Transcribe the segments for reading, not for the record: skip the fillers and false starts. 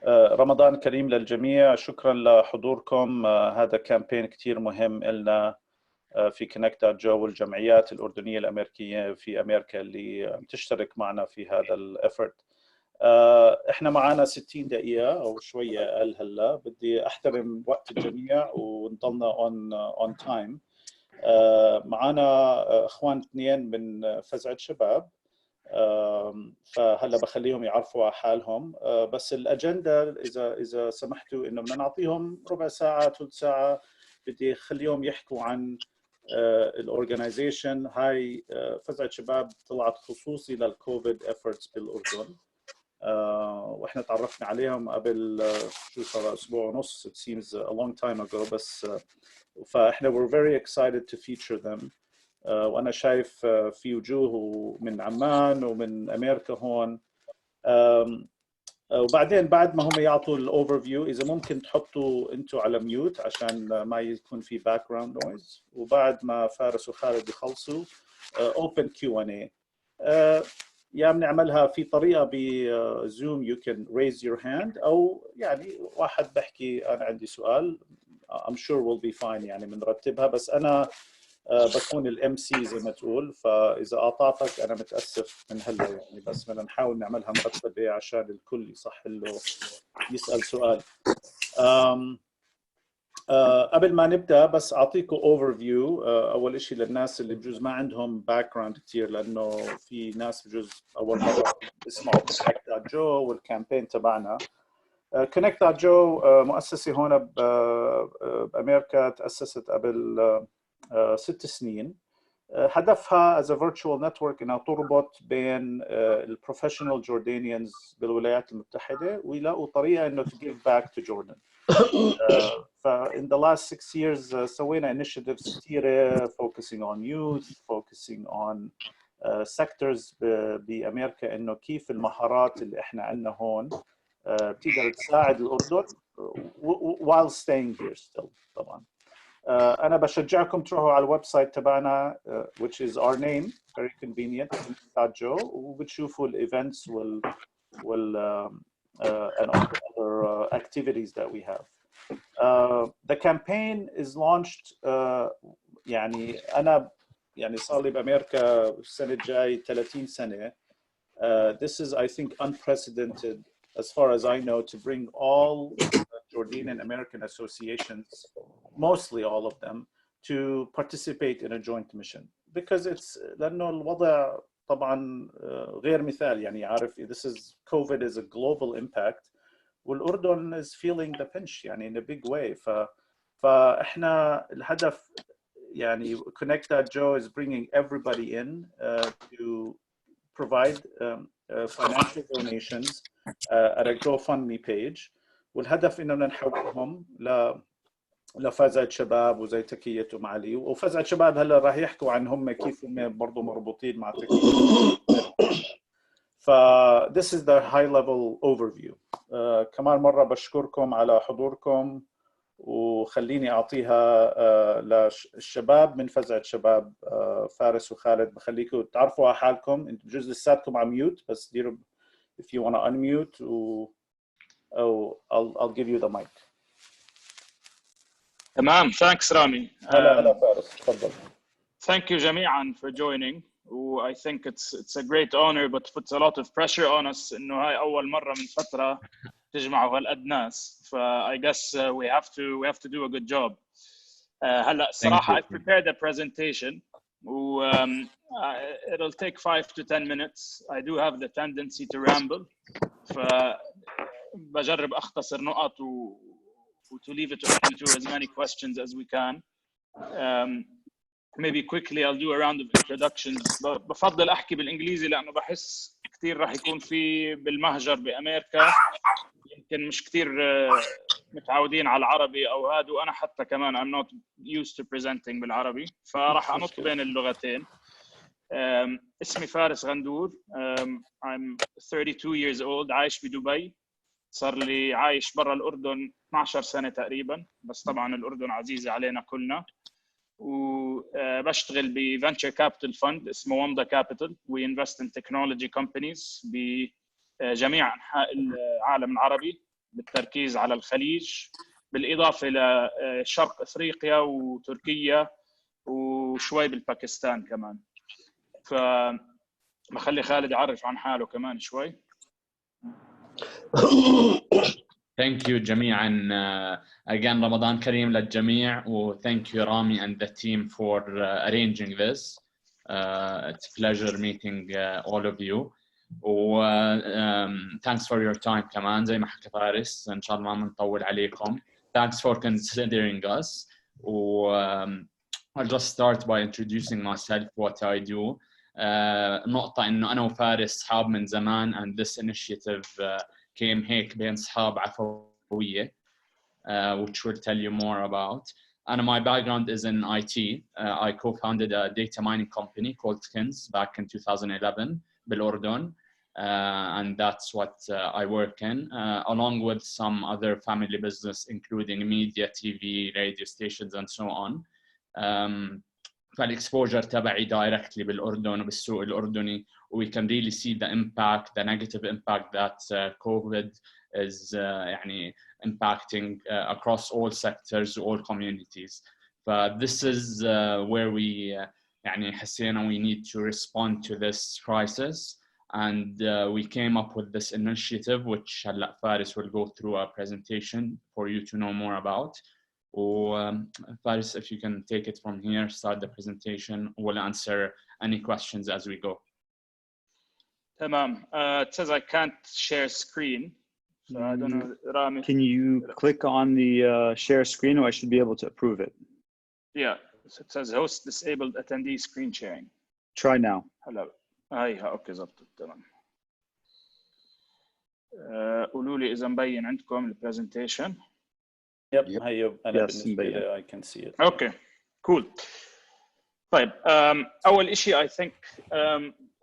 رمضان كريم للجميع. شكرا لحضوركم. هذا كامبين كتير مهم لنا في Connect.JO والجمعيات الأردنية الأمريكية في أمريكا اللي تشترك معنا في هذا الإفورت. احنا معنا 60 دقيقة أو شوية أقل. هلا بدي أحترم وقت الجميع ونضلنا on time. معنا إخوان اثنين من فزعة شباب، فهلا بخليهم يعرفوا على حالهم. بس الأجندة إذا سمحتوا إنه بدنا نعطيهم ربع ساعة ثلث ساعة. بدي أخليهم يحكوا عن الأورجنايزيشن هاي. فزعة شباب طلعت خصوصي للكوفيد efforts بالأردن، واحنا تعرفنا عليهم قبل شو صار اسبوع ونص. It seems a long time ago. بس فاحنا we're very excited to feature them. وانا شايف في وجوه من عمان ومن امريكا هون. وبعدين بعد ما هم يعطوا الاوفر فيو، اذا ممكن تحطوا انتم على ميوت عشان ما يكون في باك جراوند نويز. وبعد ما فارس وخالد يخلصوا open Q&A. يا بنعملها في طريقه بزوم you can raise your hand، او يعني واحد بحكي انا عندي سؤال. I'm sure we'll be fine يعني بنرتبها. بس انا بكون الام سي زي ما تقول، فاذا قاطعتك انا متاسف من هلا يعني. بس بدنا نحاول نعملها مرتبه عشان الكل يصح له يسال سؤال. قبل ما نبدا بس اعطيكم اوفر فيو. اول شيء للناس اللي بجوز ما عندهم باك جراوند كثير، لانه في ناس بجوز اول مره يسمعوا Connect.JO والكامبين تبعنا. Connect.JO مؤسسه هون بامريكا، تاسست قبل 6 سنين. هدفها as a virtual network انها تربط بين البروفيشنال جوردانيانز بالولايات المتحده ويلاقوا طريقه انه to give back to Jordan. in the last 6 years سوينا initiatives كثيره focusing on youth, focusing on sectors بامريكا، انه كيف المهارات اللي احنا عندنا هون بتقدر تساعد الاردن while staying here still. طبعا أنا بشجعكم تروحوا على الويب سايت تبعنا which is our name, very convenient, Connect.JO، وبتشوفوا الإيفنتس and other activities that we have. The campaign is launched. يعني أنا يعني صار لي بأمريكا السنة الجاي 30 سنة. This is, I think, unprecedented as far as I know, to bring all Jordanian American associations, mostly all of them, to participate in a joint mission, because it's لأنه الوضع طبعا غير مثال. يعني عارف this is COVID is a global impact والأردن is feeling the pinch يعني in a big way. فإحنا الهدف يعني Connect.JO is bringing everybody in to provide financial donations at a GoFundMe page. والهدف انه نحولهم لفازت شباب وزي تكية علي. وفازت شباب هلا راح يحكوا عن هم كيف هم برضه مربوطين مع تكية. ف this is the high level overview. كمان مرة بشكركم على حضوركم، وخليني أعطيها للشباب من فزعة شباب. فارس وخالد بخليكم تعرفوا على حالكم. انتم بجوز لساتكم على ميوت، بس ديروا if you want to unmute أو I'll give you the mic. تمام. thanks رامي. هلا فارس، تفضل. Thank you جميعا for joining. I think it's a great honor but puts a lot of pressure on us إنه هاي أول مرة من فترة تجمعوا هالقد ناس. I guess we have to do a good job. هلا الصراحة I've prepared a presentation it'll take 5 to 10 minutes. I do have the tendency to ramble, فبجرب أختصر نقط to leave it open to as many questions as we can. Maybe quickly I'll do a round of introductions. بفضل أحكي بالإنجليزي لأنه بحس كتير راح يكون في بالمهجر بأمريكا يمكن مش كتير متعودين على العربي أو هذا، وأنا حتى كمان I'm not used to presenting بالعربي، فراح أنط بين اللغتين. اسمي فارس غندور. I'm 32 years old. عايش بدبي. صار لي عايش برا الأردن 12 سنة تقريبا، بس طبعا الأردن عزيزة علينا كلنا. وبشتغل ب Venture Capital Fund اسمه Wanda Capital. We invest in technology companies جميع أنحاء العالم العربي بالتركيز على الخليج، بالإضافة إلى شرق أفريقيا وتركيا وشوي بالباكستان كمان. فبخلي خالد يعرف عن حاله كمان شوي. Thank you جميعا. Again رمضان كريم للجميع و thank you Rami and the team for arranging this. It's a pleasure meeting all of you. و thanks for your time كمان زي ما حكى فارس، إن شاء الله ما نطول عليكم. Thanks for considering us. و I'll just start by introducing myself, what I do. نقطة إنه أنا وفارس أصحاب من زمان and this initiative came هيك بين أصحاب عفوية, which we'll tell you more about. And my background is in IT. I co-founded a data mining company called Skins back in 2011 بالأردن. And that's what I work in, along with some other family business, including media, TV, radio stations, and so on. فالexposure تبعي directly بالأردن وبالسوق الأردني, we can really see the impact, the negative impact that COVID is يعني impacting across all sectors, all communities. But this is where we يعني حسينا we need to respond to this crisis. And we came up with this initiative, which هلا Faris will go through a presentation for you to know more about. Faris, if you can take it from here, start the presentation. We'll answer any questions as we go. تمام. It says I can't share screen. So I don't know, Rami. Can you click on the share screen, or I should be able to approve it? Yeah. So it says host disabled attendee screen sharing. Try now. هلا. هايها اوكي زبطت تمام. قولوا لي اذا مبين عندكم البرزنتيشن. Yep. هي أنا Yes, بالنسبة لي I can see it. Okay, cool. طيب, أول إشي I think,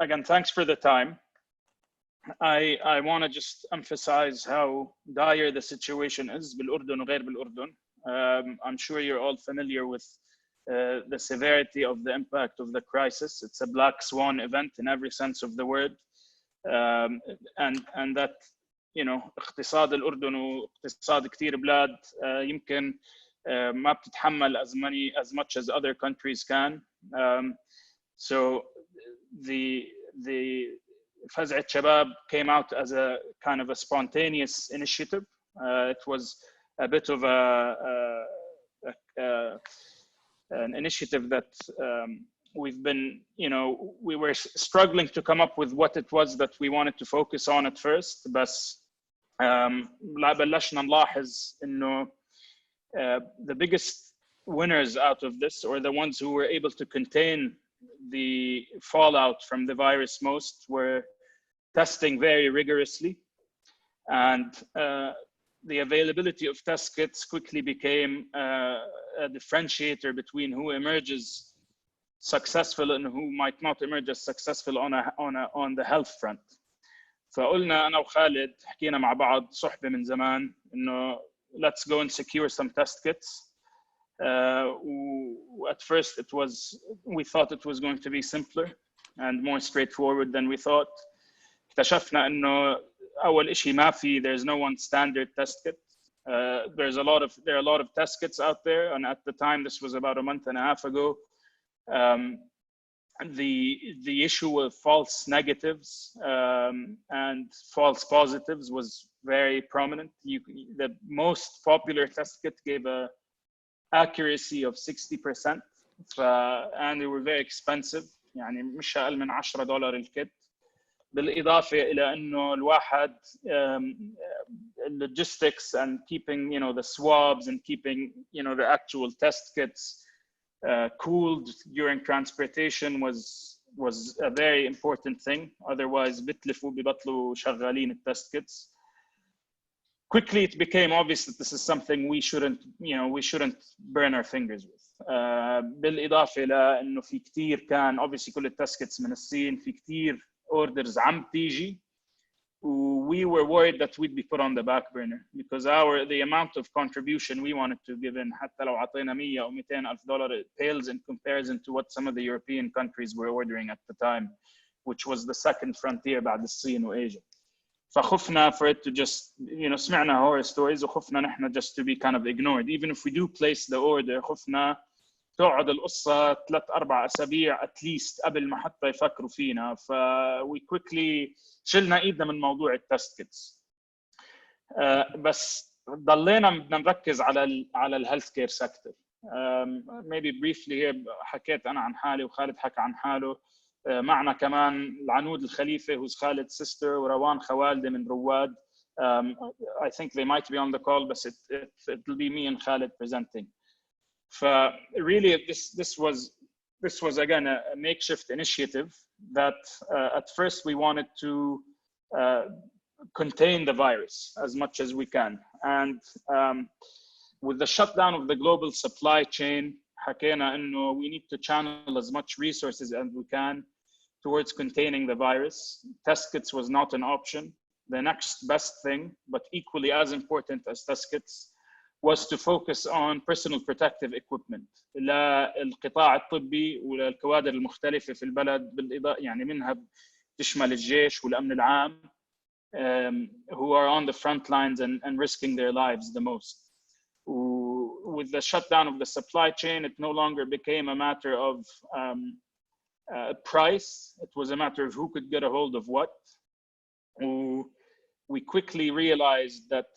again, thanks for the time. I want to just emphasize how dire the situation is بالأردن وغير بالأردن. I'm sure you're all familiar with the severity of the impact of the crisis. It's a black swan event in every sense of the word. And that, you know, اقتصاد الأردن واقتصاد كتير بلاد يمكن ما بتتحمل as much as other countries can. So the Faz3et Shabab came out as a kind of a spontaneous initiative. It was a bit of an initiative that we've been, you know, we were struggling to come up with what it was that we wanted to focus on at first. بس بلشنا نلاحظ إنه the biggest winners out of this, or the ones who were able to contain the fallout from the virus most, were testing very rigorously. And the availability of test kits quickly became a differentiator between who emerges successful and who might not emerge as successful on the health front. فقلنا أنا وخالد حكينا مع بعض صحبة من زمان إنه let's go and secure some test kits. At first we thought it was going to be simpler and more straightforward than we thought. اكتشفنا إنه أول إشي ما في, there's no one standard test kit. There are a lot of test kits out there, and at the time, this was about a month and a half ago, the issue of false negatives and false positives was very prominent. The most popular test kit gave a accuracy of 60%, and they were very expensive. يعني مش أقل من $10 الكت. بالإضافة إلى إنه الواحد logistics and keeping, you know, the swabs and keeping, you know, the actual test kits cooled during transportation was a very important thing. Otherwise بتلفوا ببطلوا شغالين التست kits. Quickly it became obvious that this is something we shouldn't burn our fingers with. بالإضافة إلى إنه في كتير كان obviously كل التست kits من الصين, في كتير orders عم تيجي. We were worried that we'd be put on the back burner because the amount of contribution we wanted to give in, حتى لو عطينا 100 أو 200 ألف دولار, it pales in comparison to what some of the European countries were ordering at the time, which was the second frontier بعد الصين وAsia. فخفنا for it to just, سمعنا horror stories وخفنا نحن just to be kind of ignored. Even if we do place the order, خفنا تقعد القصة 3-4 أسابيع at least قبل ما حتى يفكروا فينا. we quickly شلنا إيدنا من موضوع التست كيتس. بس ضلينا بدنا نركز على الهيلث كير سيكتور. maybe briefly هي حكيت أنا عن حالي وخالد حكى عن حاله. معنا كمان العنود الخليفة who's Khalid's sister وروان خوالدة من رواد. I think they might be on the call, but it'll be me and Khalid presenting. Really, this was again a makeshift initiative that at first we wanted to contain the virus as much as we can. And with the shutdown of the global supply chain, حكينا إنه we need to channel as much resources as we can towards containing the virus. Test kits was not an option. The next best thing, but equally as important as test kits, was to focus on personal protective equipment للقطاع الطبي وللكوادر المختلفة في البلد بالإضافة يعني منها تشمل الجيش والأمن العام who are on the front lines and risking their lives the most. With the shutdown of the supply chain, it no longer became a matter of price. It was a matter of who could get a hold of what. We quickly realized that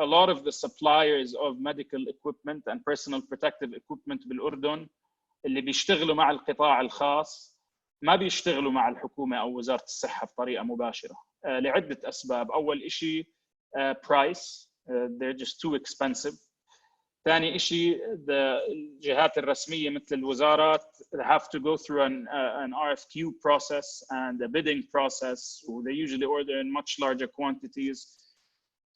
a lot of the suppliers of medical equipment and personal protective equipment بالأردن اللي بيشتغلوا مع القطاع الخاص ما بيشتغلوا مع الحكومة أو وزارة الصحة بطريقة مباشرة لعدة أسباب. أول إشي price, they're just too expensive. ثاني إشي الجهات الرسمية مثل الوزارات have to go through an RFQ process and a bidding process. They usually order in much larger quantities.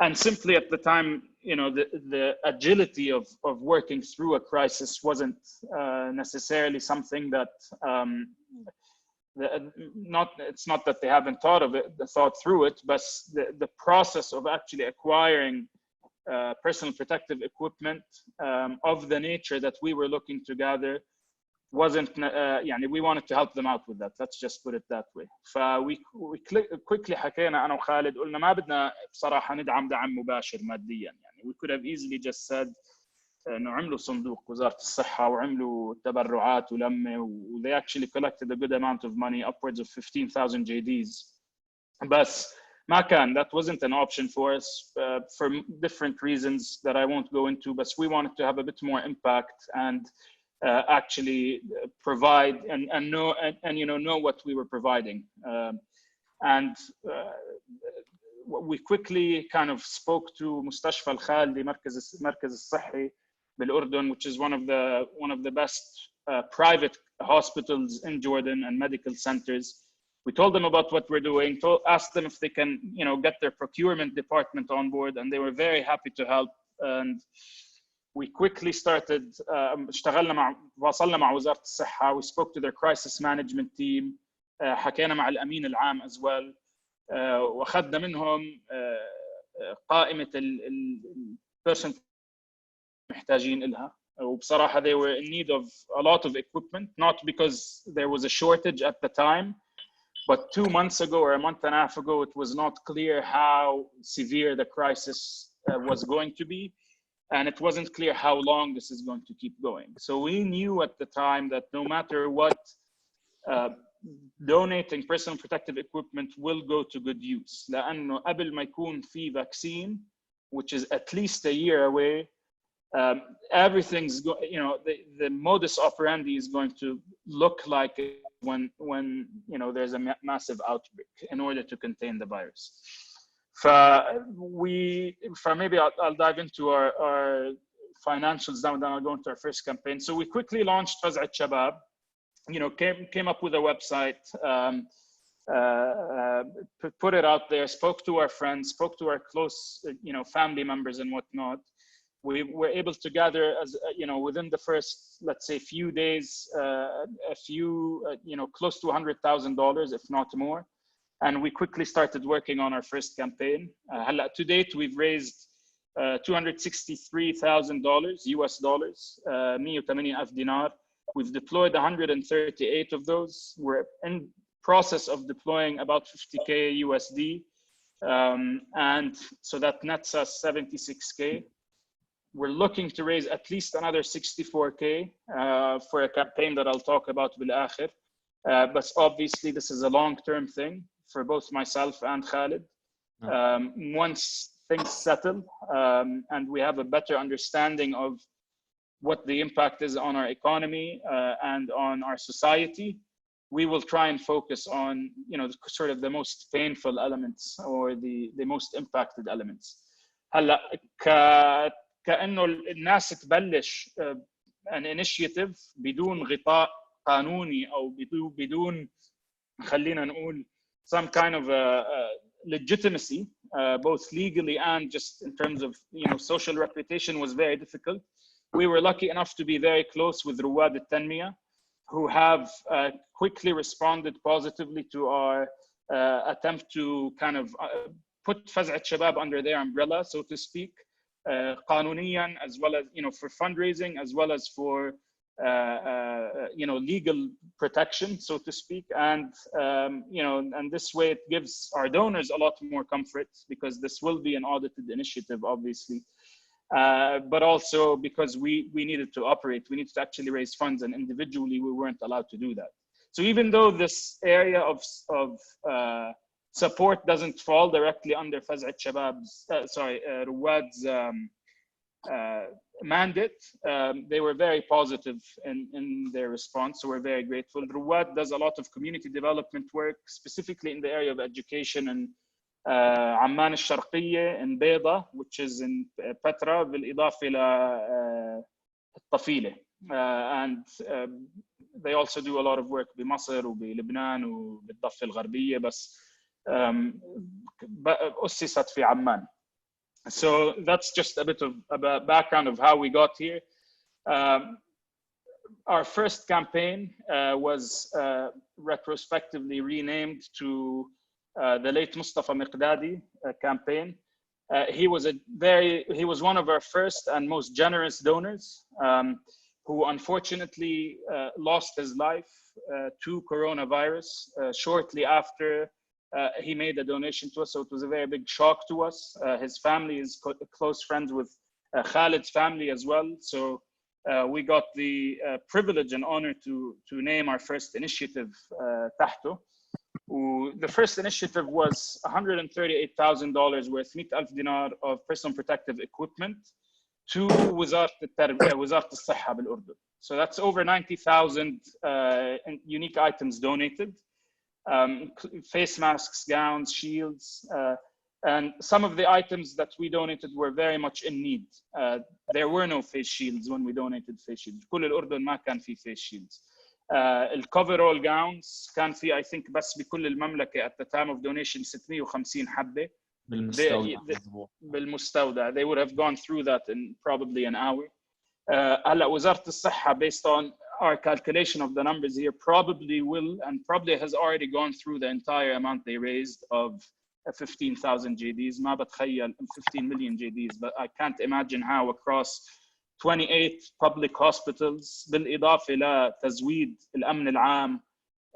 And simply at the time, the agility of working through a crisis wasn't necessarily something that it's not that they haven't thought through it, but the process of actually acquiring personal protective equipment of the nature that we were looking to gather wasn't, we wanted to help them out with that. Let's just put it that way. We quickly حكينا أنا وخالد قلنا ما بدنا بصراحة ندعم دعم مباشر ماديا. We could have easily just said إنه عملوا صندوق وزارة الصحة وعملوا تبرعات ولمة they actually collected a good amount of money, upwards of 15,000 JDs. بس ما كان, that wasn't an option for us for different reasons that I won't go into, but we wanted to have a bit more impact and actually provide and know what we were providing. We quickly kind of spoke to مستشفى الخالدي مركز الصحي بالأردن, which is one of the best private hospitals in Jordan and medical centers. We told them about what we're doing, asked them if they can, get their procurement department on board, and they were very happy to help. And we quickly started, وصلنا مع وزارة الصحة. We spoke to their crisis management team. حكينا مع الأمين العام as well. وأخذنا منهم قائمة البيرسون محتاجين إلها. وبصراحة they were in need of a lot of equipment, not because there was a shortage at the time, but 2 months ago or a month and a half ago, it was not clear how severe the crisis was going to be. And it wasn't clear how long this is going to keep going. So we knew at the time that no matter what, donating personal protective equipment will go to good use. لأنه قبل ما يكون في vaccine, which is at least a year away, everything's the modus operandi is going to look like when there's a massive outbreak in order to contain the virus. Maybe I'll dive into our financials now, then I'll go into our first campaign. So we quickly launched Faz3et Shabab, came up with a website, put it out there, spoke to our friends, spoke to our close, family members and whatnot. We were able to gather, within the first, let's say, few days, close to $100,000, if not more. And we quickly started working on our first campaign. To date, we've raised $263,000 US dollars, 180,000 dinar. We've deployed 138 of those. We're in process of deploying about 50K USD. And so that nets us 76K. We're looking to raise at least another 64K for a campaign that I'll talk about بالآخر. But obviously this is a long-term thing for both myself and Khalid. Once things settle and we have a better understanding of what the impact is on our economy and on our society, we will try and focus on, you know, sort of the most painful elements or the most impacted elements. هلا كأنه الناس تبلش an initiative بدون غطاء قانوني أو بدون خلينا نقول some kind of legitimacy, both legally and just in terms of, you know, social reputation, was very difficult. We were lucky enough to be very close with Ruwwad التنمية, who have quickly responded positively to our attempt to kind of put Faz3et Shabab under their umbrella, so to speak, قانونيا, as well as, you know, for fundraising, as well as for you know, legal protection, so to speak. And you know, and this way it gives our donors a lot more comfort, because this will be an audited initiative, obviously. But also because we needed to operate, we needed to actually raise funds, and individually we weren't allowed to do that. So even though this area of support doesn't fall directly under Faz3et Shabab's, Ruwwad's mandate, they were very positive in their response, so we're very grateful. Ruwwad does a lot of community development work, specifically in the area of education, and عمان الشرقية in بيضة, which is in Petra, بالإضافة إلى الطفيلة. And they also do a lot of work بمصر وبلبنان وبالضفة الغربية, بس أسست في عمان. So that's just a bit of a background of how we got here. Our first campaign was retrospectively renamed to the late Mustafa Miqdadi campaign. He was one of our first and most generous donors, who unfortunately lost his life to coronavirus shortly after he made a donation to us. So it was a very big shock to us. His family is close friends with Khalid's family as well. So we got the privilege and honor to name our first initiative تحته. The first initiative was $138,000 worth 100,000 dinar of personal protective equipment to وزارة الصحة بالأردن. So that's over 90,000 unique items donated. Face masks, gowns, shields, and some of the items that we donated were very much in need. There were no face shields when we donated face shields. كل الأردن ما كان في face shields. الcoverall gowns كان في I think بس بكل المملكة at the time of donation 650 حبة بالمستودع. They would have gone through that in probably an hour. هلا وزارة الصحة, based on our calculation of the numbers here, probably will and probably has already gone through the entire amount they raised of 15,000 JDs. ما بتخيل 15 million JDs, but I can't imagine how across 28 public hospitals بالإضافة لتزويد الأمن العام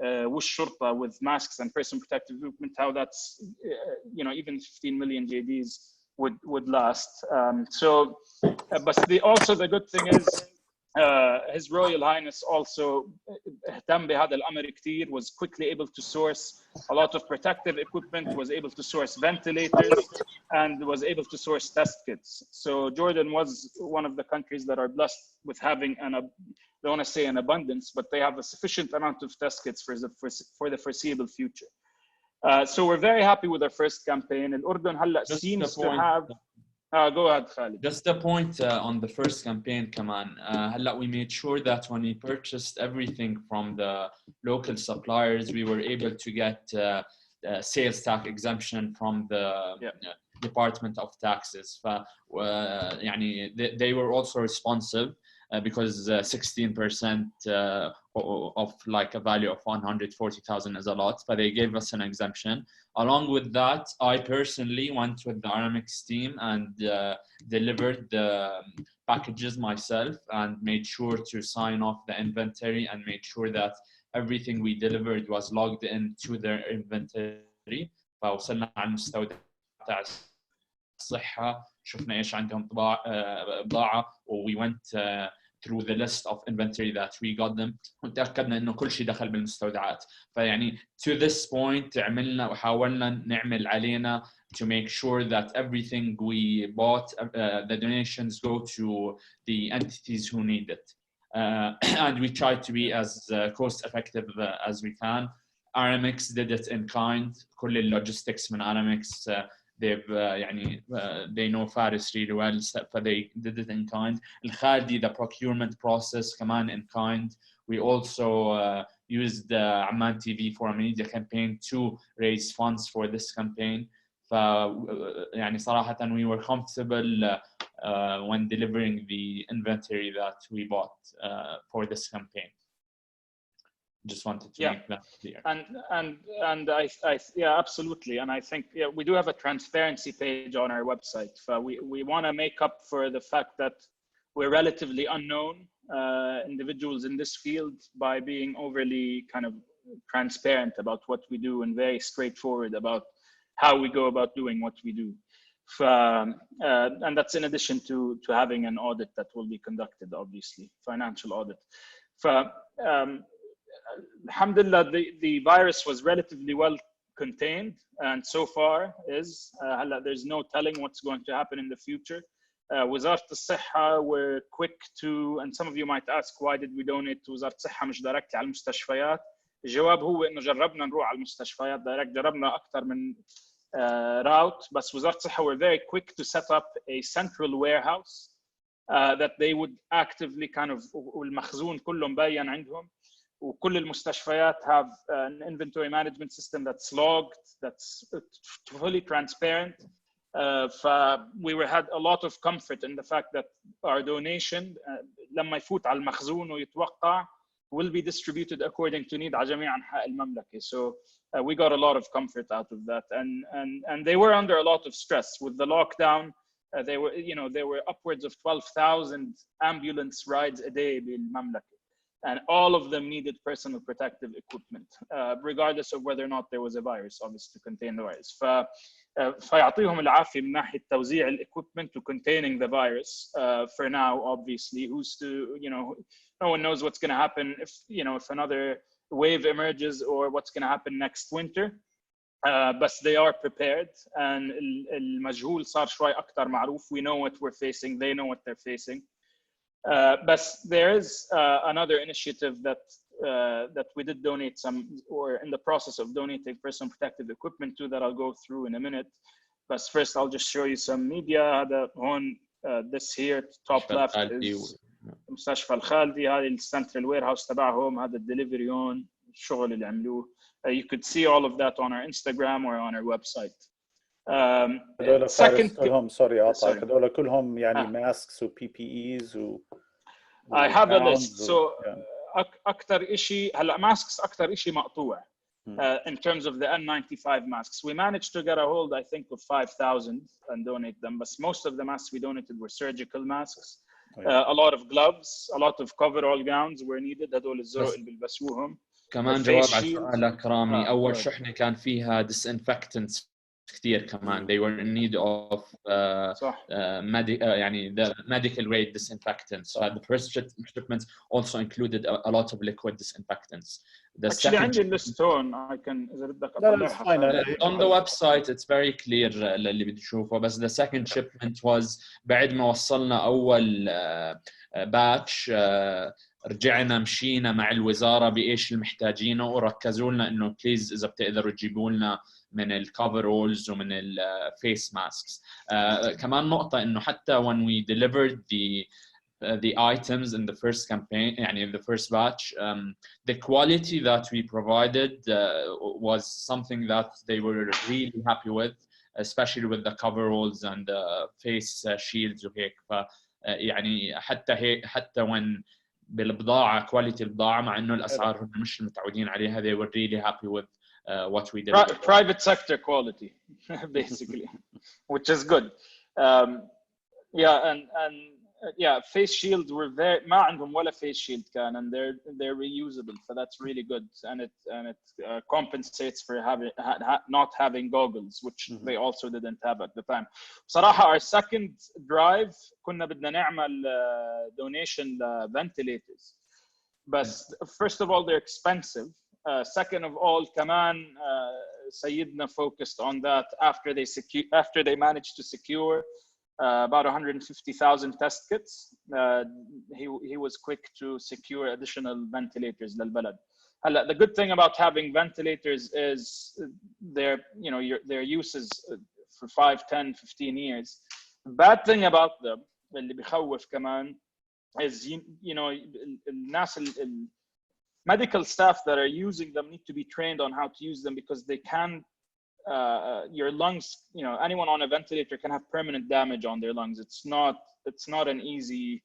والشرطة with masks and personal protective equipment, how that's, you know, even 15 million JDs would last. But also the good thing is His Royal Highness also اهتم بهذا الأمر كتير, was quickly able to source a lot of protective equipment, was able to source ventilators, and was able to source test kits. So Jordan was one of the countries that are blessed with having I don't want to say an abundance, but they have a sufficient amount of test kits for the foreseeable future. So we're very happy with our first campaign. الأردن هلا seems to have. Go ahead, Khalid. Just the point on the first campaign, كمان هلا we made sure that when we purchased everything from the local suppliers, we were able to get sales tax exemption from the Department of Taxes. يعني they were also responsive because 16% of like a value of 140,000 is a lot, but they gave us an exemption. Along with that, I personally went with the Aramix team and delivered the packages myself and made sure to sign off the inventory and made sure that everything we delivered was logged into their inventory. فوصلنا على المستودع تاع الصحة، شفنا إيش عندهم بضاعة we went through the list of inventory that we got them وتأكدنا إنه كل شيء دخل بالمستودعات. فيعني to this point عملنا وحاولنا نعمل علينا to make sure that everything we bought, the donations go to the entities who need it. And we try to be as cost effective as we can. RMX did it in kind. كل اللوجيستكس من RMX they've يعني they know Faris really well, so they did it in kind. الخالدي the procurement process كمان in kind. We also used Amman TV for a media campaign to raise funds for this campaign. يعني صراحة we were comfortable when delivering the inventory that we bought for this campaign. Just wanted to make that clear. And I yeah, absolutely. And I think we do have a transparency page on our website. We want to make up for the fact that we're relatively unknown individuals in this field by being overly kind of transparent about what we do and very straightforward about how we go about doing what we do. And that's in addition to having an audit that will be conducted, obviously, financial audit. Alhamdulillah, the virus was relatively well contained, and so far there's no telling what's going to happen in the future. وزارة الصحة were quick to, and some of you might ask why did we donate to وزارة الصحة مش دايركت على المستشفيات. الجواب هو إنه جربنا نروح على المستشفيات دايركت، جربنا أكثر من route، بس وزارة الصحة were very quick to set up a central warehouse that they would actively kind of والمخزون كله مبين عندهم. وكل المستشفيات have an inventory management system that's logged, that's fully transparent. We had a lot of comfort in the fact that our donation لما يفوت على المخزون ويتوقع will be distributed according to need على جميع أنحاء المملكة. So we got a lot of comfort out of that, and they were under a lot of stress with the lockdown. There were upwards of 12,000 ambulance rides a day بالمملكة. And all of them needed personal protective equipment, regardless of whether or not there was a virus, obviously, to contain the virus. فيعطيهم العافية من ناحية توزيع equipment to containing the virus. For now, obviously, no one knows what's going to happen if another wave emerges or what's going to happen next winter. But they are prepared, and المجهول صار شوي أكتر معروف. We know what we're facing. They know what they're facing. But there is another initiative that we did donate some, or in the process of donating personal protective equipment to, that I'll go through in a minute. But first, I'll just show you some media. This here, top left, is مستشفى الخالدي. هذه السنترال ويرهاوس تبعهم. هذا الدليفري هون الشغل اللي عملوه. You could see all of that on our Instagram or on our website. هذول كلهم سوري قاطعك، هذول كلهم يعني masks و PPEs و I have a list. So أكثر شيء هلا masks أكثر شيء مقطوع in terms of the N95 masks. We managed to get a hold, I think, of 5,000 and donate them. But most of the masks we donated were surgical masks. A lot of gloves, a lot of coverall gowns were needed. هذول الزرق اللي بيلبسوهم. كمان جواب على سؤالك رامي، أول شحنة كان فيها disinfectants كتير كمان. They were in need of يعني the medical grade disinfectants. So the first shipment also included a lot of liquid disinfectants. The Actually عندي list هون. I can إذا بدك أطلعها. On the website it's very clear للي بده يشوفه. بس the second shipment was بعد ما وصلنا أول batch رجعنا مشينا مع الوزارة بإيش المحتاجينه وركزوا لنا إنه please إذا بتقدروا تجيبوا لنا من الكفرولز ومن الفيس ماسكس. كمان نقطة إنه حتى when we delivered the items in the first campaign, يعني in the first batch, the quality that we provided was something that they were really happy with, especially with the coveralls and the face shields وهيك. يعني حتى when بالبضاعة quality البضاعة مع إنه الأسعار هم مش متعودين عليها, they were really happy with what we did. Private sector quality, basically, which is good. Yeah, and yeah, face shields were very ما عندهم ولا face shield كان, and they're reusable, so that's really good, and it compensates for having not having goggles, which they also didn't have at the time. بصراحة our second drive كنا بدنا نعمل donation ventilators, but first of all they're expensive. Second of all, كمان سيدنا focused on that after they managed to secure about 150,000 test kits. He was quick to secure additional ventilators للبلد. The good thing about having ventilators is their use is for 5, 10, 15 years. The bad thing about them اللي بيخوف كمان is الناس medical staff that are using them need to be trained on how to use them, because they can your lungs, anyone on a ventilator can have permanent damage on their lungs. It's not an easy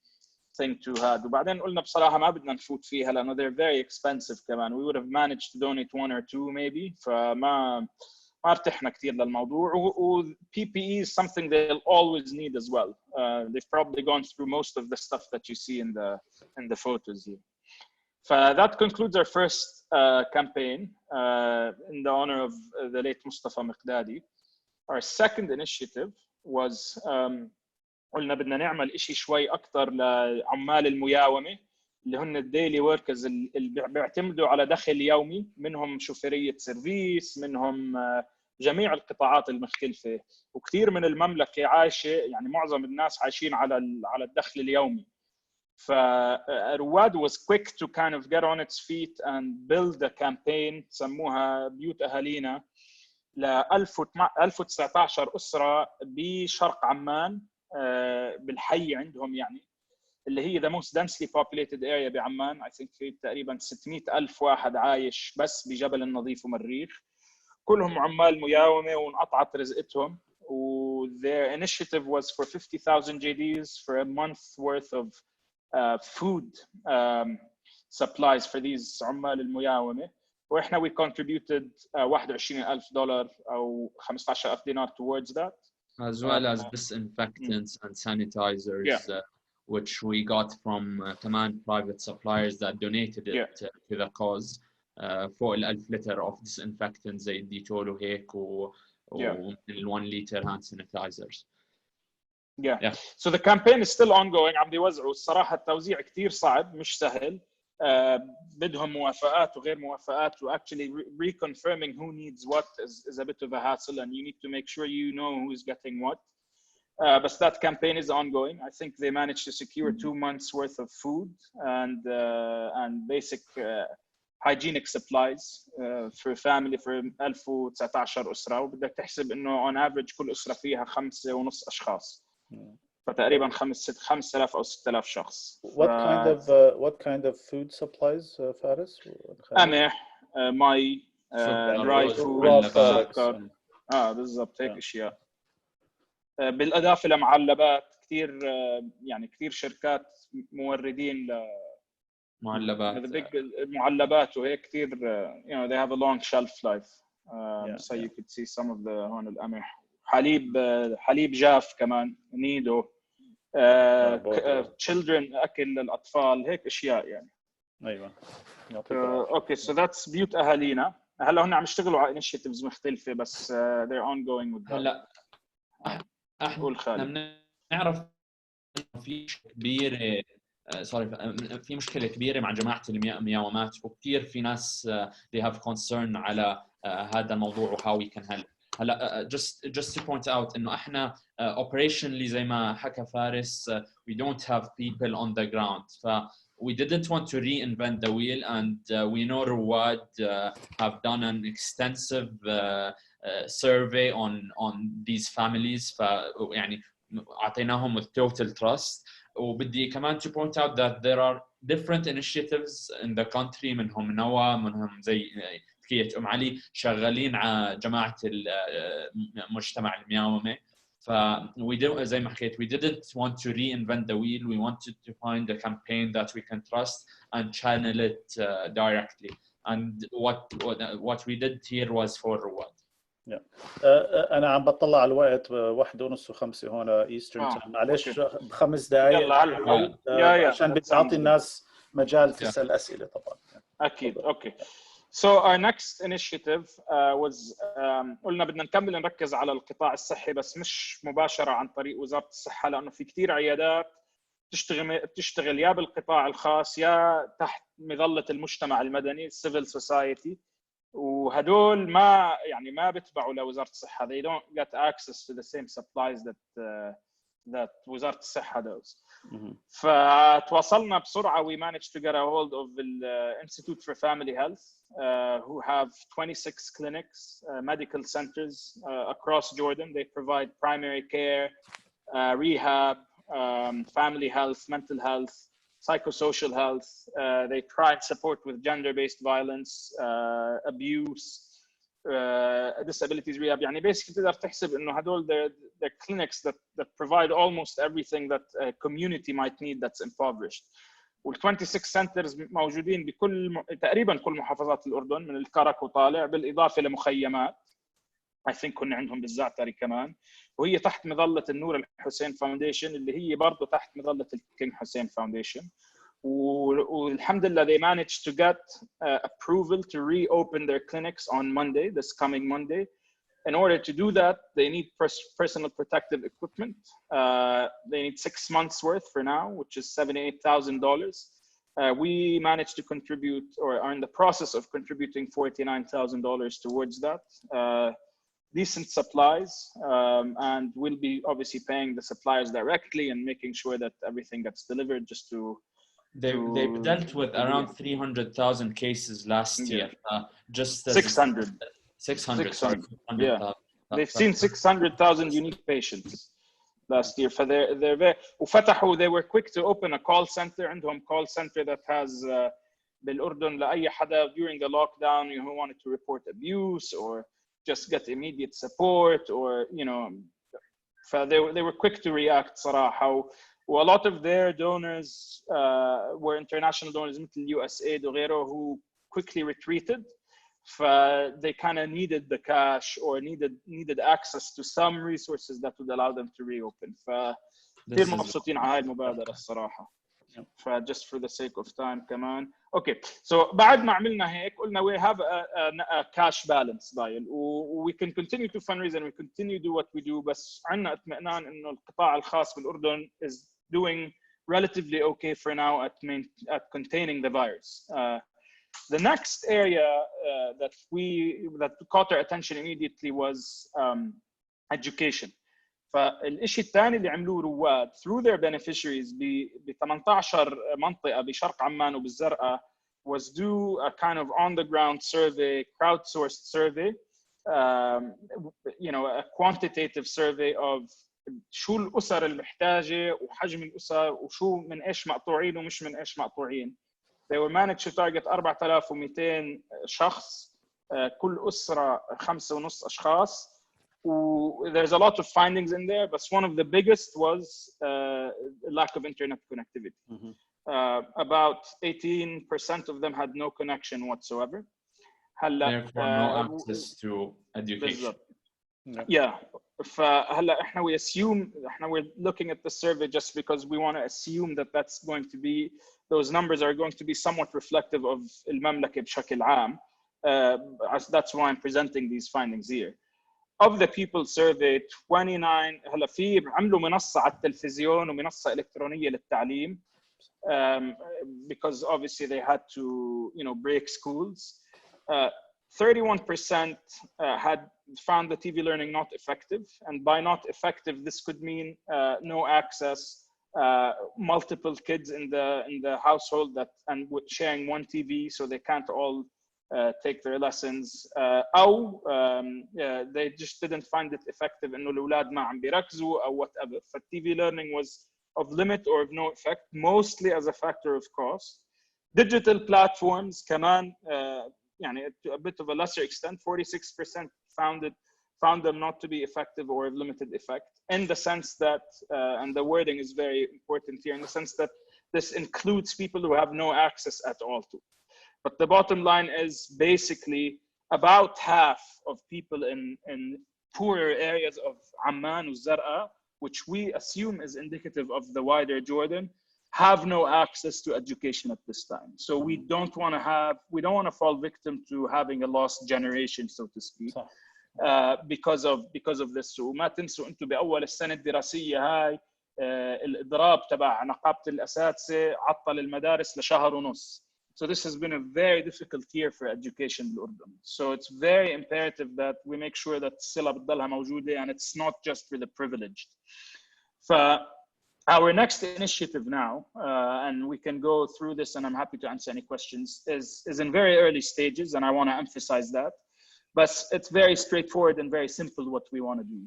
thing to have. وبعدين قلنا بصراحة ما بدنا نفوت فيها لأنه they're very expensive كمان. We would have managed to donate 1 or 2 maybe. فما ارتحنا كثير للموضوع. و PPE is something they'll always need as well. They've probably gone through most of the stuff that you see in the photos here. That concludes our first campaign in the honor of the late Mustafa Miqdadi. Our second initiative was قلنا بدنا نعمل إشي شوي أكتر لعمال المياومة اللي هن الديلي وركرز اللي بيعتمدوا على دخل يومي، منهم شوفيرية سيرفيس، منهم جميع القطاعات المختلفة، وكثير من المملكة عايشة، يعني معظم الناس عايشين على الدخل اليومي. Ruwwad was quick to kind of get on its feet and build a campaign سموها بيوت أهالينا ل 1019 أسرة بشرق عمان بالحي عندهم، يعني اللي هي the most densely populated area بعمان. I think في تقريبا 600,000 واحد عايش بس بجبل النظيف ومريخ، كلهم عمال مياومة وانقطعت رزقتهم. Their initiative was for 50,000 JDs for a month worth of food supplies for these عمال المياومة، وإحنا we contributed $21,000 أو 15,000 دينار towards that, as well as disinfectants and sanitizers, which we got from command private suppliers that donated it to the cause. فوق 1000 لتر of disinfectants زي الديتول وهيك و 1 liter hand sanitizers. Yeah. So the campaign is still ongoing. عم بيوزعوا. الصراحة التوزيع كتير صعب، مش سهل. بدهم موافقات وغير موافقات. Actually reconfirming who needs what is a bit of a hassle, and you need to make sure you know who is getting what. But that campaign is ongoing. I think they managed to secure 2 months worth of food and basic hygienic supplies for family for 1019 أسرة. وبدك تحسب إنه on average كل أسرة فيها 5.5 أشخاص. فتقريبا 5,000 أو 6,000 شخص. What kind of food supplies, فارس؟ قمح، مي، dry food، سكر. بالضبط هيك أشياء. بالإضافة لمعلبات كثير، يعني كثير شركات موردين معلبات وهيك كثير. They have a long shelf life. So you could see some of the هون القمح. حليب جاف كمان، نيدو، children أكل للأطفال، هيك أشياء يعني. أيوة. Okay, so that's بيوت أهالينا. هلا هن عم يشتغلوا على initiatives مختلفة بس they're ongoing with that. هلا احنا بنعرف في كبيرة في مشكلة كبيرة مع جماعة المياومات، وكثير في ناس they have concern على هذا الموضوع و how we can help. هلا just to point out إنه إحنا operationally زي ما حكى فارس we don't have people on the ground. We didn't want to reinvent the wheel, and we know Ruwwad have done an extensive survey on these families. يعني أعطيناهم with total trust. وبدي كمان to point out that there are different initiatives in the country، منهم نوا، منهم زي تكية علي، شغالين على جماعة المجتمع المياومة. we didn't زي ما حكيت we didn't want to reinvent the wheel. We wanted to find a campaign that we can trust and channel it directly. And what we did here was for Ruwwad. انا عم بطلع على الوقت 1:30 و5 هون ايسترن تايم، معلش ب5 دقائق يلا هلا عشان بدي اعطي الناس مجال تسال اسئله طبعا. اكيد. اوكي. So our next initiative was قلنا بدنا نكمل نركز على القطاع الصحي بس مش مباشرة عن طريق وزارة الصحة، لأنه في كتير عيادات بتشتغل يا بالقطاع الخاص يا تحت مظلة المجتمع المدني civil society، وهدول ما بتبعوا لوزارة الصحة. They don't get access to the same supplies that وزارة الصحة does. فتواصلنا بسرعة. We managed to get a hold of the Institute for Family Health who have 26 clinics, medical centers across Jordan. They provide primary care, rehab, family health, mental health, psychosocial health. They try and support with gender-based violence, abuse, disabilities rehab. يعني basically تقدر تحسب إنه هدول the clinics that provide almost everything that a community might need that's impoverished. وال 26 centers موجودين تقريبا كل محافظات الأردن من الكرك وطالع، بالإضافة لمخيمات. I think كنا عندهم بالزعتري كمان، وهي تحت مظلة النور الحسين فاونديشن اللي هي برضه تحت مظلة الكينج حسين فاونديشن. والحمد لله they managed to get approval to reopen their clinics on Monday, this coming Monday. In order to do that, they need personal protective equipment. They need 6 months worth for now, which is $78,000. We managed to contribute, or are in the process of contributing $49,000 towards that. Decent supplies, and we'll be obviously paying the suppliers directly and making sure that everything gets delivered just to... They've dealt with around 300,000 cases last year. Just 600. 600. 600. Yeah. They've seen 600,000 unique patients last year. فthey're very... وفتحوا, they were quick to open a call center. عندهم call center that has بالأردن لأي حدا during the lockdown who wanted to report abuse or just get immediate support, or they were quick to react صراحة. A lot of their donors were international donors مثل USAID وغيره who quickly retreated. They kind of needed the cash or needed access to some resources that would allow them to reopen. كثير مبسوطين على هاي المبادرة الصراحة. just for the sake of time كمان. Okay, so بعد ما عملنا هيك قلنا we have a cash balance ضايل we can continue to fundraise and we continue to do what we do. بس عندنا اطمئنان إنه القطاع الخاص بالأردن is doing relatively okay for now at containing the virus. The next area that caught our attention immediately was education. فالشيء الثاني اللي عملوه رواد through their beneficiaries ب 18 منطقة بشرق عمان وبالزرقاء was do a kind of on the ground survey, crowdsourced survey, a quantitative survey of شو الأسر المحتاجة وحجم الأسر وشو من إيش مقطوعين ومش من إيش مقطوعين. They were managed to target 4200 شخص، كل أسرة 5.5 أشخاص. There's a lot of findings in there, but one of the biggest was lack of internet connectivity. About 18% of them had no connection whatsoever. Therefore, no access to education. Yeah. فهلا احنا we're looking at the survey just because we want to assume that that's going to be, those numbers are going to be somewhat reflective of المملكة بشكل عام. That's why I'm presenting these findings here. Of the people surveyed, 29 هلا في عملوا منصة على التلفزيون ومنصة إلكترونية للتعليم because obviously they had to break schools. 31% had found the TV learning not effective, and by not effective this could mean no access, multiple kids in the household and sharing one TV so they can't all take their lessons, أو they just didn't find it effective إنه الأولاد ما عم بيركزوا أو whatever. So TV learning was of limit or of no effect, mostly as a factor of cost. Digital platforms كمان to a bit of a lesser extent, 46% found them not to be effective or of limited effect, in the sense that, and the wording is very important here, in the sense that this includes people who have no access at all to. But the bottom line is basically about half of people in poorer areas of Amman and Zarqa, which we assume is indicative of the wider Jordan, have no access to education at this time. So we don't want to fall victim to having a lost generation, so to speak, because of this. وما تنسوا انتم باول السنه الدراسيه هاي الاضراب تبع نقابه الاساتذه عطل المدارس لشهر ونص. So this has been a very difficult year for education in Jordan. So it's very imperative that we make sure that الصلة بتضلها موجودة, and it's not just for the privileged. Our next initiative now, and we can go through this, and I'm happy to answer any questions, is in very early stages, and I want to emphasize that. But it's very straightforward and very simple what we want to do.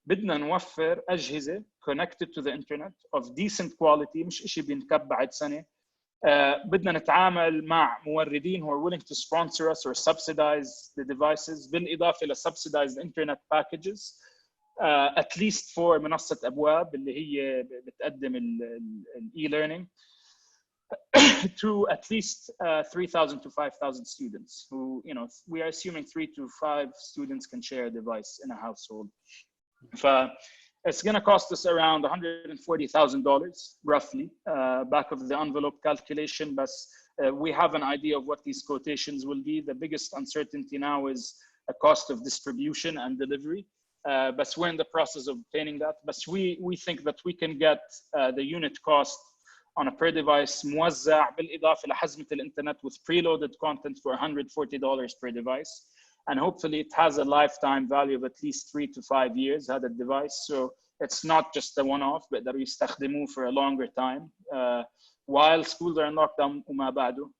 بدنا نوفر أجهزة connected to the internet of decent quality, مش إشي بينكب بعد سنة. بدنا نتعامل مع موردين who are willing to sponsor us or subsidize the devices, بالإضافة ل subsidized internet packages, at least for منصة أبواب اللي هي بتقدم ال e-learning to at least 3,000 to 5,000 students who, you know, we are assuming 3 to 5 students can share a device in a household. It's going to cost us around $140,000 roughly, back of the envelope calculation, but we have an idea of what these quotations will be. The biggest uncertainty now is a cost of distribution and delivery, but we're in the process of obtaining that. But we think that we can get the unit cost on a per device موزع بالإضافة لحزمة الإنترنت with preloaded content for $140 per device. And hopefully it has a lifetime value of at least 3 to 5 years, هذا device. So it's not just a one-off, but that we يستخدموه for a longer time while schools are in lockdown وما بعده.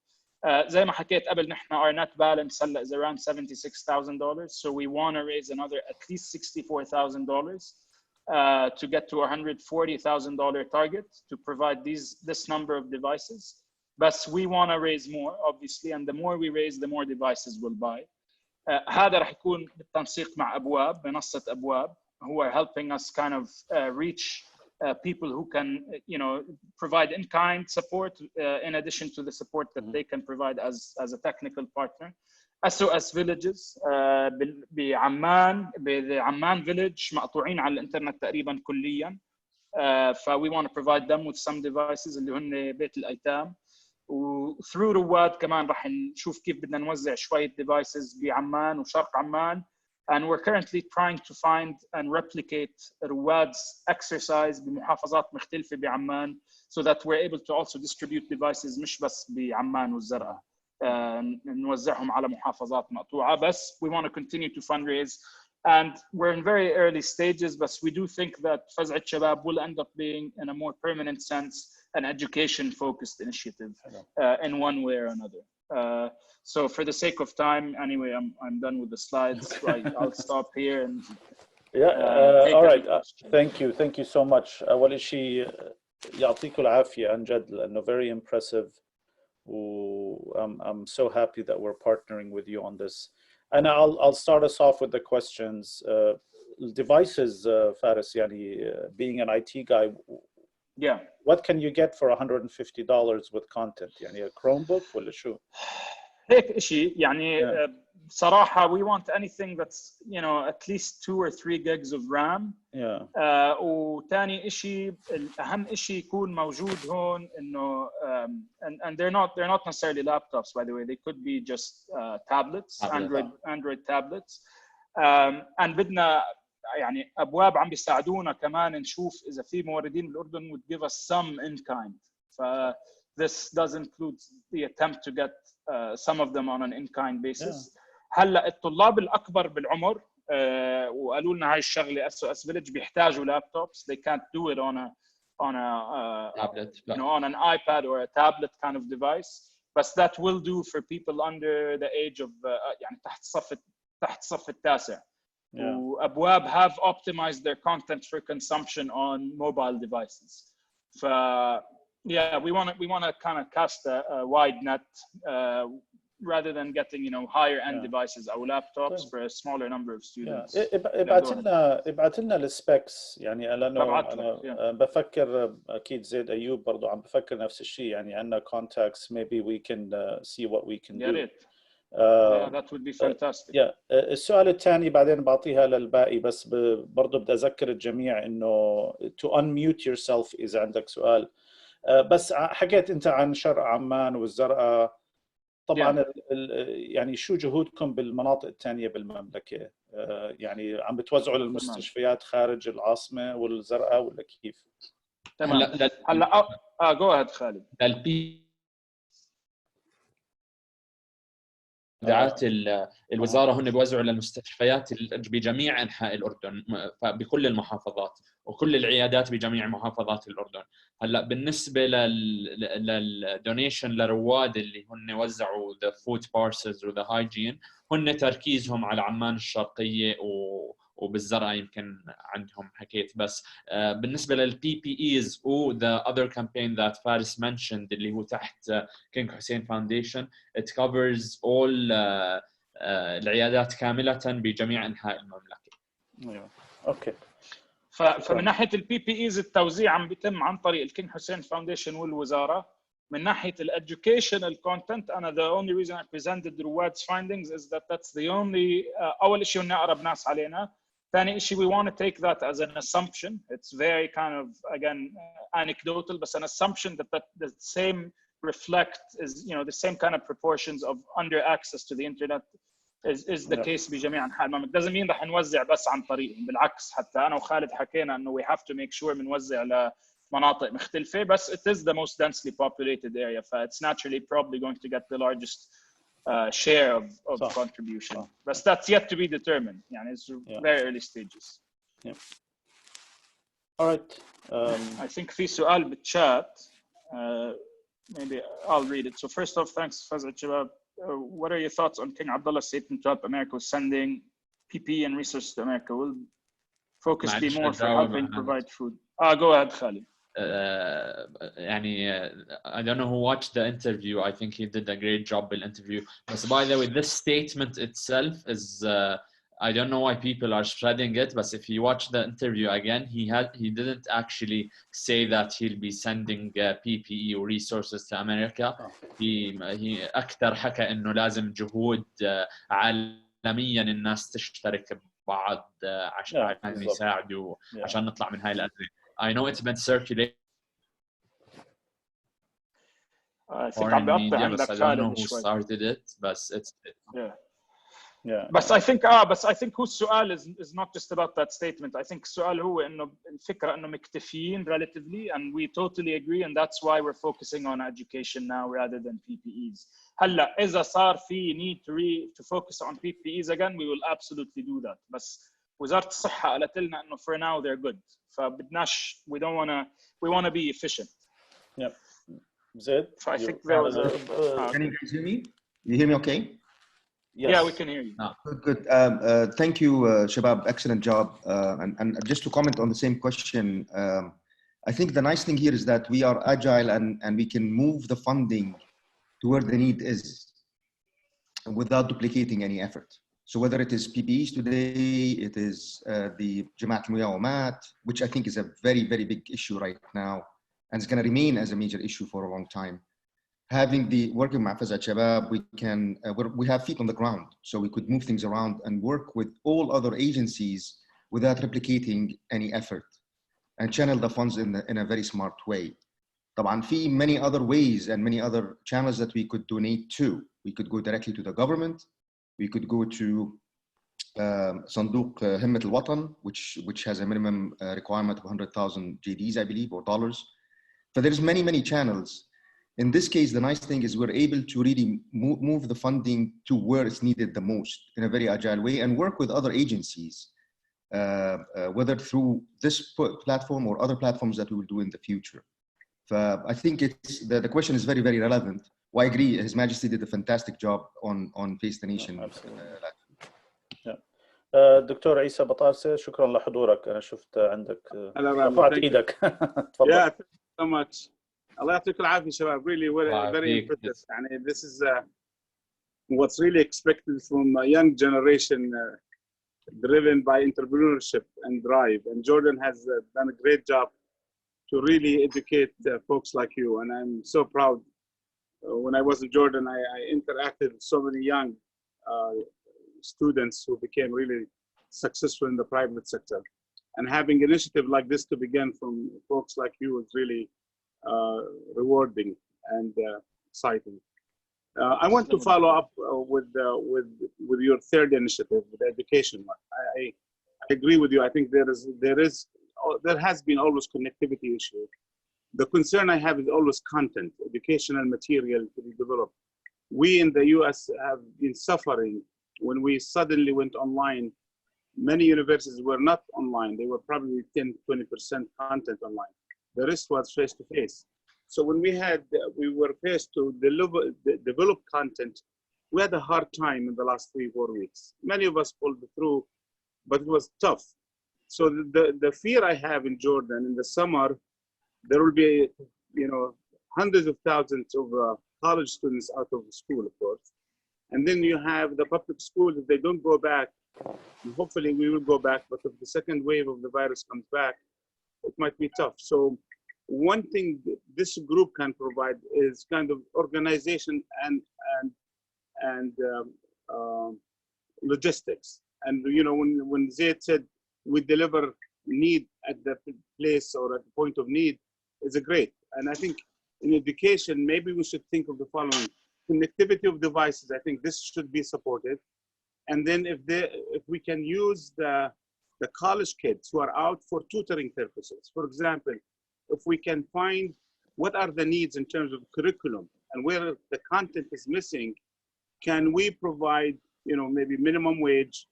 زي ما حكيت قبل نحن our net balance هلا is around $76,000. So we want to raise another at least $64,000 to get to a $140,000 target to provide this number of devices. But we want to raise more, obviously, and the more we raise, the more devices we'll buy. هذا رح يكون بالتنسيق مع أبواب, منصة أبواب, who are helping us kind of reach people who can, you know, provide in-kind support in addition to the support that they can provide as a technical partner. SOS villages بعمان village مقطوعين على الإنترنت تقريبا كليا. We want to provide them with some devices اللي هن بيت الأيتام. وثرو رواد كمان راح نشوف كيف بدنا نوزع شوية devices بعمان وشرق عمان. And we're currently trying to find and replicate Ruwwad's exercise بمحافظات مختلفة بعمان so that we're able to also distribute devices مش بس بعمان والزرقاء. نوزعهم على محافظات مقطوعة. بس we want to continue to fundraise. And we're in very early stages, but we do think that Faz3et Shabab will end up being, in a more permanent sense, an education-focused initiative in one way or another. So for the sake of time, anyway, I'm done with the slides. I'll stop here and all right. Thank you so much. أول شيء يعطيكم العافية عن جد لأنه very impressive. I'm so happy that we're partnering with you on this. And I'll start us off with the questions. Devices, Faris, يعني, being an IT guy, yeah, what can you get for $150 with content? يعني a Chromebook ولا شو؟ هيك شيء يعني بصراحة we want anything that's, you know, at least 2 or 3 gigs of RAM. Yeah. وثاني شيء الأهم شيء يكون موجود هون إنه and they're not necessarily laptops, by the way. They could be just tablets, Android tablets. And بدنا يعني أبواب عم بيساعدونا كمان نشوف إذا في موردين بالأردن would give us some in kind. This does include the attempt to get some of them on an in-kind basis. هلا الطلاب الأكبر بالعمر وقالوا لنا هاي الشغلة SOS Village بيحتاجوا laptops. They can't do it on a tablet, you know, on an iPad or a tablet kind of device. But that will do for people under the age of يعني تحت الصف التاسع. وأبواب have optimized their content for consumption on mobile devices. Yeah, we want to kind of cast a wide net rather than getting, you know, higher end devices or laptops for a smaller number of students. ابعت لنا السبيكس يعني لانه انا بفكر اكيد زيد ايوب برضه عم بفكر نفس الشيء يعني عندنا contacts maybe we can see what we can do. Yeah, that would be fantastic. السؤال الثاني بعدين بعطيها للباقي، بس برضه بدي أذكر الجميع إنه to unmute yourself إذا عندك سؤال. بس حكيت أنت عن شرق عمان والزرقاء، طبعا يعني شو جهودكم بالمناطق الثانية بالمملكة؟ يعني عم بتوزعوا للمستشفيات خارج العاصمة والزرقاء ولا كيف؟ تمام. هلا جو اهيد خالد. دعات الوزاره هن بيوزعوا للمستشفيات بجميع انحاء الاردن بكل المحافظات وكل العيادات بجميع محافظات الاردن. هلا بالنسبه للدونيشن لرواد اللي هن وزعوا ذا فود بارسلز وذا هايجين، هن تركيزهم على عمان الشرقيه وبالزرقاء يمكن عندهم حكيت. بس بالنسبه للبي بي ايز و the other campaign that Faris mentioned اللي هو تحت King Hussein Foundation, it covers all العيادات كامله بجميع انحاء المملكه. اوكي. فمن ناحيه البي بي ايز التوزيع عم بيتم عن طريق الكينج حسين فاونديشن والوزاره. من ناحيه الاديوكيشنال كونتنت انا the only reason I presented Ruwwad's findings is that's the only اول شيء انه اقرب ناس علينا. ثاني شيء we want to take that as an assumption. It's very kind of again anecdotal, but an assumption that the same reflect is the same kind of proportions of under access to the internet is the case بجميع انحاء المملكه. doesn't mean رح نوزع بس عن طريقهم، بالعكس حتى انا وخالد حكينا انه we have to make sure بنوزع لمناطق مختلفه، بس it is the most densely populated area, so it's naturally probably going to get the largest share of contribution. But that's yet to be determined. يعني it's very early stages. All right. I think في سؤال بالchat. Maybe I'll read it. So first off, thanks Fazzet Shabab. What are your thoughts on King Abdullah's statement to help America with sending PPE and resources to America? Will focus be more for helping provide food? Go ahead, Khalid. يعني I don't know who watched the interview. I think he did a great job in the interview. But by the way, this statement itself is I don't know why people are spreading it. But if you watch the interview again, he didn't actually say that he'll be sending PPE or resources to America. He أكثر حكى إنه لازم جهود عالميا الناس تشترك ببعض عشان يساعدوا عشان نطلع من هاي الأزمة. I know it's been circulated or in media, but I don't know who started it. But it's But I think whose سؤال is not just about that statement. I think السؤال هو إنه الفكرة إنه مكتفيين relatively, and we totally agree, and that's why we're focusing on education now rather than PPEs. هلا إذا صار في need to focus on PPEs again, we will absolutely do that. بس وزارة الصحة قالت لنا إنه for now they're good. فبدناش we want to be efficient. Yeah. Zed? So I think there was Can you guys hear me? You hear me okay? Yes. Yeah, we can hear you. Good. Thank you, Shabab. Excellent job. And just to comment on the same question, I think the nice thing here is that we are agile and we can move the funding to where the need is without duplicating any effort. So whether it is PPEs today, it is the Jamaat al-Muyawamat, which I think is a very, very big issue right now, and it's going to remain as a major issue for a long time. Having the working with Faz3et Shabab, we have feet on the ground, so we could move things around and work with all other agencies without replicating any effort and channel the funds in a very smart way. طبعا في many other ways and many other channels that we could donate to. We could go directly to the government. We could go to صندوق همة الوطن, which has a minimum requirement of 100,000 JDs, I believe, or dollars. So there's many channels. In this case, the nice thing is we're able to really move the funding to where it's needed the most in a very agile way and work with other agencies, whether through this platform or other platforms that we will do in the future. I think the question is very, very relevant. Well, I agree. His Majesty did a fantastic job on Face the Nation. دكتور عيسى بطارسة، شكرا لحضورك. أنا شفت عندك رفعت إيدك. تفضل. Yeah, thank you so much. الله يعطيكم العافية شباب. Really very impressive. يعني this is what's really expected from a young generation driven by entrepreneurship and drive. And Jordan has done a great job to really educate folks like you. And I'm so proud when I was in Jordan, I interacted with so many young students who became really successful in the private sector. And having an initiative like this to begin from folks like you is really rewarding and exciting. I want to follow up with your third initiative, the education one. I agree with you. I think there has been always connectivity issue. The concern I have is always content, educational material to be developed. We in the US have been suffering when we suddenly went online. Many universities were not online. They were probably 10-20% content online. The rest was face-to-face. So when we were faced to develop content, we had a hard time in the last 3-4 weeks. Many of us pulled through, but it was tough. So the fear I have in Jordan in the summer, there will be, hundreds of thousands of college students out of school, of course. And then you have the public schools, if they don't go back, and hopefully we will go back, but if the second wave of the virus comes back, it might be tough. So one thing this group can provide is kind of organization and logistics. And when Zaid said we deliver need at the place or at the point of need, is great. And I think in education, maybe we should think of the following: connectivity of devices. I think this should be supported. And then if we can use the college kids who are out for tutoring purposes, for example, if we can find what are the needs in terms of curriculum and where the content is missing, can we provide, maybe minimum wage,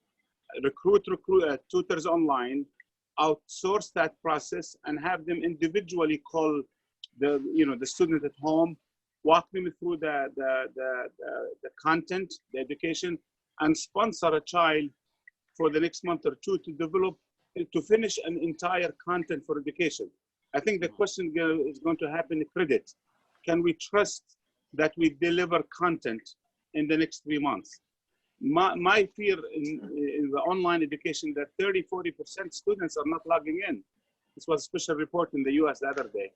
recruit tutors online, outsource that process, and have them individually call the student at home, walk them through the content, the education, and sponsor a child for the next month or two to finish an entire content for education. I think the question is going to happen: credit. Can we trust that we deliver content in the next 3 months? My fear in the online education that 30-40% students are not logging in. This was a special report in the US the other day.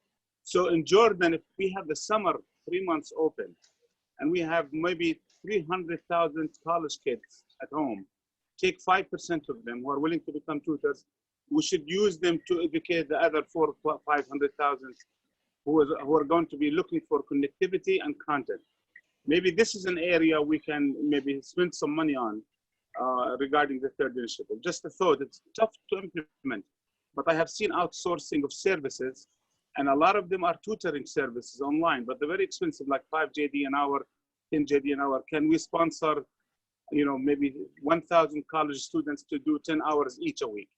So in Jordan, if we have the summer 3 months open, and we have maybe 300,000 college kids at home, take 5% of them who are willing to become tutors, we should use them to educate the other 400,000-500,000 who are going to be looking for connectivity and content. Maybe this is an area we can maybe spend some money on regarding the third initiative. Just a thought, it's tough to implement, but I have seen outsourcing of services, and a lot of them are tutoring services online, but they're very expensive, like 5 JD an hour, 10 JD an hour. Can we sponsor, maybe 1,000 college students to do 10 hours each a week?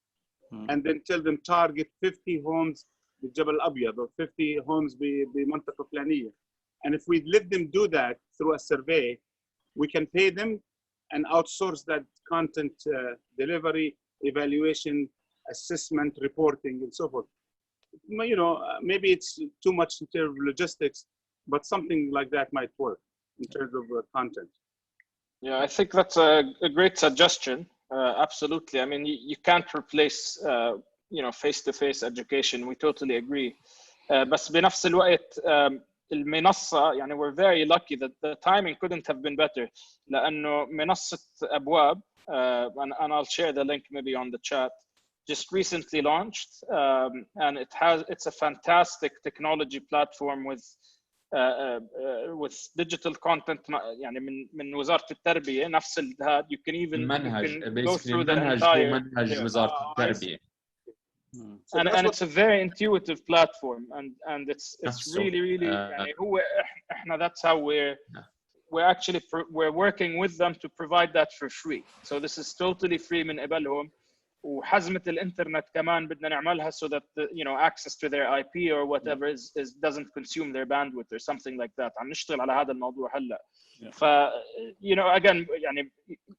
And then tell them target 50 homes بجبل الأبيض or 50 homes بمنطقة فلانية. And if we let them do that through a survey, we can pay them and outsource that content delivery, evaluation, assessment, reporting, and so forth. Maybe it's too much in terms of logistics, but something like that might work in terms of content. Yeah, I think that's a great suggestion. Absolutely. I mean, you can't replace, face-to-face education. We totally agree. بس بنفس الوقت المنصة we're very lucky that the timing couldn't have been better. لأنه منصة أبواب and I'll share the link maybe on the chat, just recently launched, and it's a fantastic technology platform with digital content من وزارة التربية نفس هذا. You can even go through the entire منهج وزارة التربية. And it's a very intuitive platform, and it's really that's how we're working with them to provide that for free. So this is totally free من قبلهم. وحزمة الانترنت كمان بدنا نعملها so that access to their IP or whatever doesn't consume their bandwidth or something like that. عم نشتغل على هذا الموضوع هلا. ف again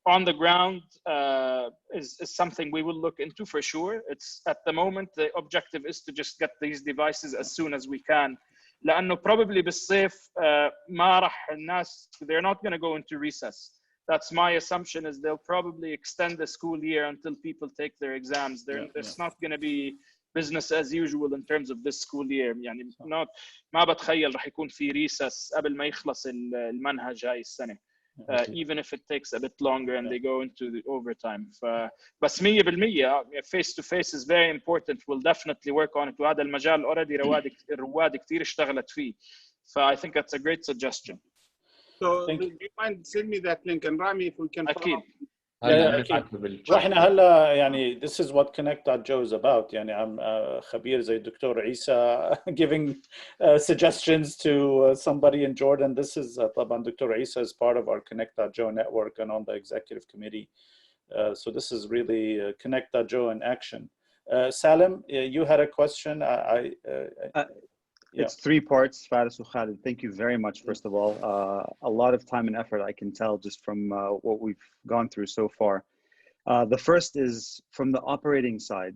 on the ground is something we will look into for sure. It's at the moment the objective is to just get these devices as soon as we can. لأنه probably بالصيف ما راح الناس they're not going to go into recess. That's my assumption, is they'll probably extend the school year until people take their exams. There's not going to be business as usual in terms of this school year. يعني ما بتخيل رح يكون في recess قبل ما يخلص المنهج هاي السنة. Even if it takes a bit longer and they go into the overtime. بس 100% face to face is very important. We'll definitely work on it. وهذا المجال already رواد كتير اشتغلت فيه. I think that's a great suggestion. So do you mind send me that link and Rami if we can أكيد. واحنا هلا يعني this is what Connect.JO is about. يعني I'm خبير زي الدكتور عيسى giving suggestions to somebody in Jordan. This is طبعا دكتور عيسى is part of our Connect.JO network and on the executive committee. So this is really Connect.JO in action. Salim, you had a question. It's 3 parts, Faris and Khalid. Thank you very much, first of all. A lot of time and effort, I can tell just from what we've gone through so far. The first is from the operating side.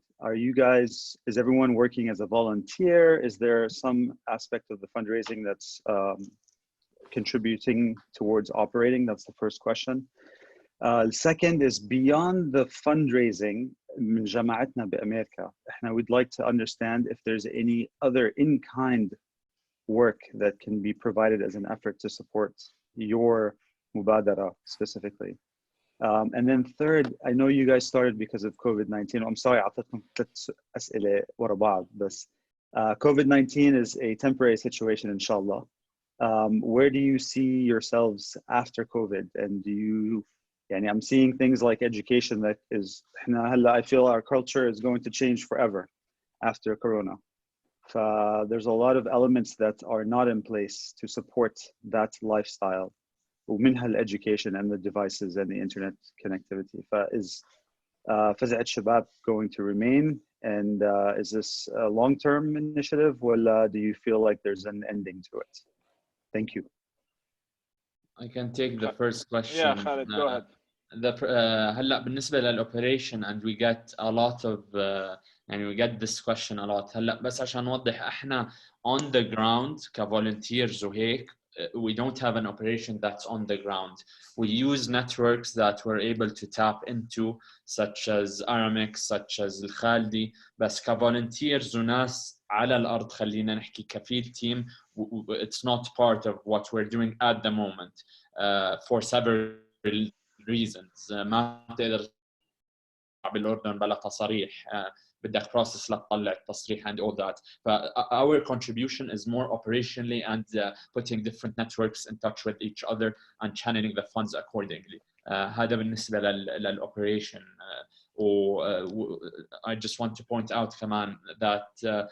Is everyone working as a volunteer? Is there some aspect of the fundraising that's contributing towards operating? That's the first question. The second is beyond the fundraising. من جماعتنا بأمريكا, we'd like to understand if there's any other in-kind work that can be provided as an effort to support your مبادرة specifically. And then third, I know you guys started because of COVID-19. I'm sorry, أعطيتكم 3 أسئلة ورا بعض, بس COVID-19 is a temporary situation, inshallah. Where do you see yourselves after COVID? And do you I'm seeing things like education that is, I feel our culture is going to change forever after Corona. There's a lot of elements that are not in place to support that lifestyle. ومنها education and the devices and the internet connectivity. Is Fazzet Shabab going to remain? And is this a long-term initiative? Or do you feel like there's an ending to it? Thank you. I can take the first question. Yeah, Khalid, go ahead. هلا بالنسبة للأوبريشن and we get a lot of we get this question a lot. هلا بس عشان نوضح احنا on the ground كvolunteers وهيك we don't have an operation that's on the ground. We use networks that we're able to tap into, such as Aramix, such as الخالدي. بس كvolunteers وناس على الأرض خلينا نحكي كفيل team, it's not part of what we're doing at the moment for several reasons. ما تقدر بالأردن بلا تصاريح, بدك process لتطلع التصريح and all that. Our contribution is more operationally and putting different networks in touch with each other and channeling the funds accordingly. هذا بالنسبة للoperation. I just want to point out كمان that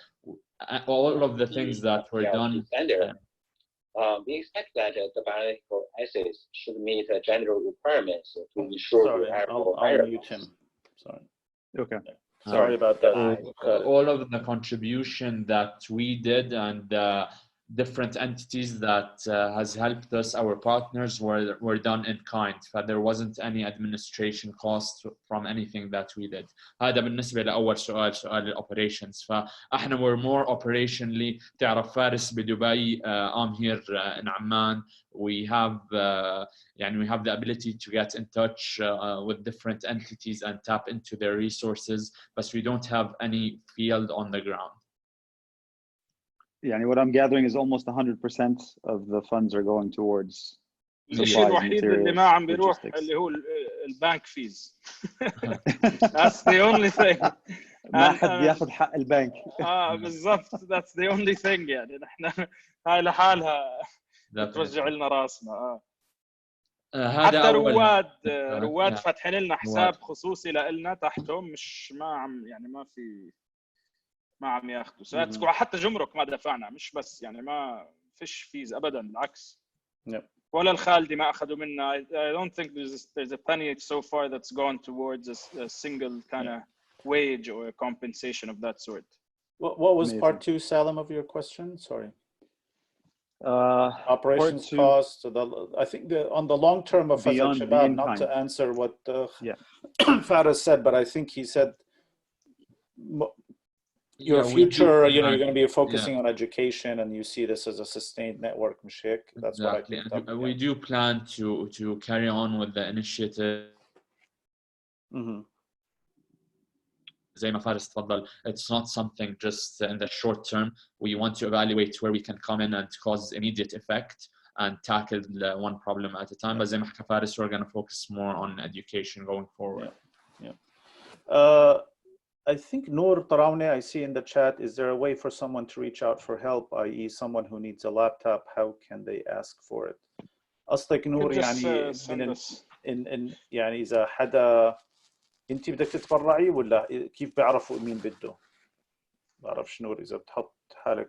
all of the things that were done. We expect that the biological assays should meet the general requirements to ensure. Sorry, I'll mute him. Sorry. Okay. Sorry about that. All of the contribution that we did and different entities that has helped us, our partners were done in kind. There wasn't any administration cost from anything that we did. هذا بالنسبة لأول سؤال operations. فإحنا we're more operationally. تعرف فارس بدبي. I'm here in Amman. We have we have the ability to get in touch with different entities and tap into their resources, but we don't have any field on the ground. What I'm gathering is almost 100% of the funds are going towards الشيء الوحيد اللي ما عم بيروح اللي هو البنك فيز. That's the only thing. ما حد بياخذ حق البنك. بالضبط. That's the only thing. نحن هاي لحالها بترجع لنا راسنا. حتى رواد فاتحين لنا حساب خصوصي لنا تحتهم, مش ما عم ما عم ياخذوا. حتى جمرك ما دفعنا, مش بس ما فيش فيز ابدا, بالعكس. ولا الخالدي ما اخذوا منا. I don't think there's a penny so far that's gone towards a single kind of wage or a compensation of that sort. What was part 2, Salim, of your question? Sorry. Operations cost. I think on the long term of Fazzet Shabab, not to answer what Faris said, but I think he said your future, you're going to be focusing on education, and you see this as a sustained network. That's what I picked up. We do plan to carry on with the initiative. زي ما فارس تفضل, it's not something just in the short term. We want to evaluate where we can come in and cause immediate effect and tackle one problem at a time. But زي ما حكى فارس, we're going to focus more on education going forward. I think Noor Tarawne, I see in the chat, is there a way for someone to reach out for help, i.e. someone who needs a laptop, how can they ask for it? قصدك نور يعني إن يعني إذا حدا أنت بدك تتبرعي ولا كيف بيعرفوا مين بده؟ بعرفش نور إذا بتحط حالك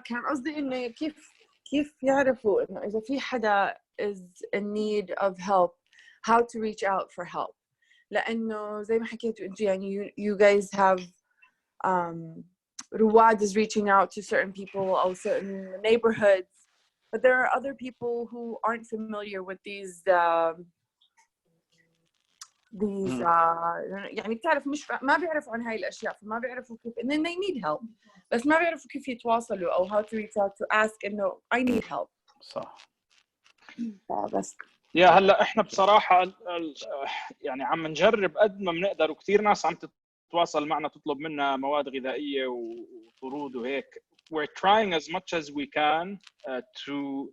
كان قصدي إنه كيف يعرفوا إنه إذا في حدا is in need of help, how to reach out for help. لأنه زي ما حكيتوا أنتوا يعني you guys have Ruwwad is reaching out to certain people or certain neighborhoods, but there are other people who aren't familiar with these يعني بتعرف مش ما بيعرفوا عن هاي الأشياء, فما بيعرفوا كيف and then they need help, بس ما بيعرفوا كيف يتواصلوا أو how to reach out to ask إنه I need help. صح. بس هلا احنا بصراحه يعني عم نجرب قد ما بنقدر, وكثير ناس عم تتواصل معنا تطلب منا مواد غذائيه وطرود وهيك. We're trying as much as we can to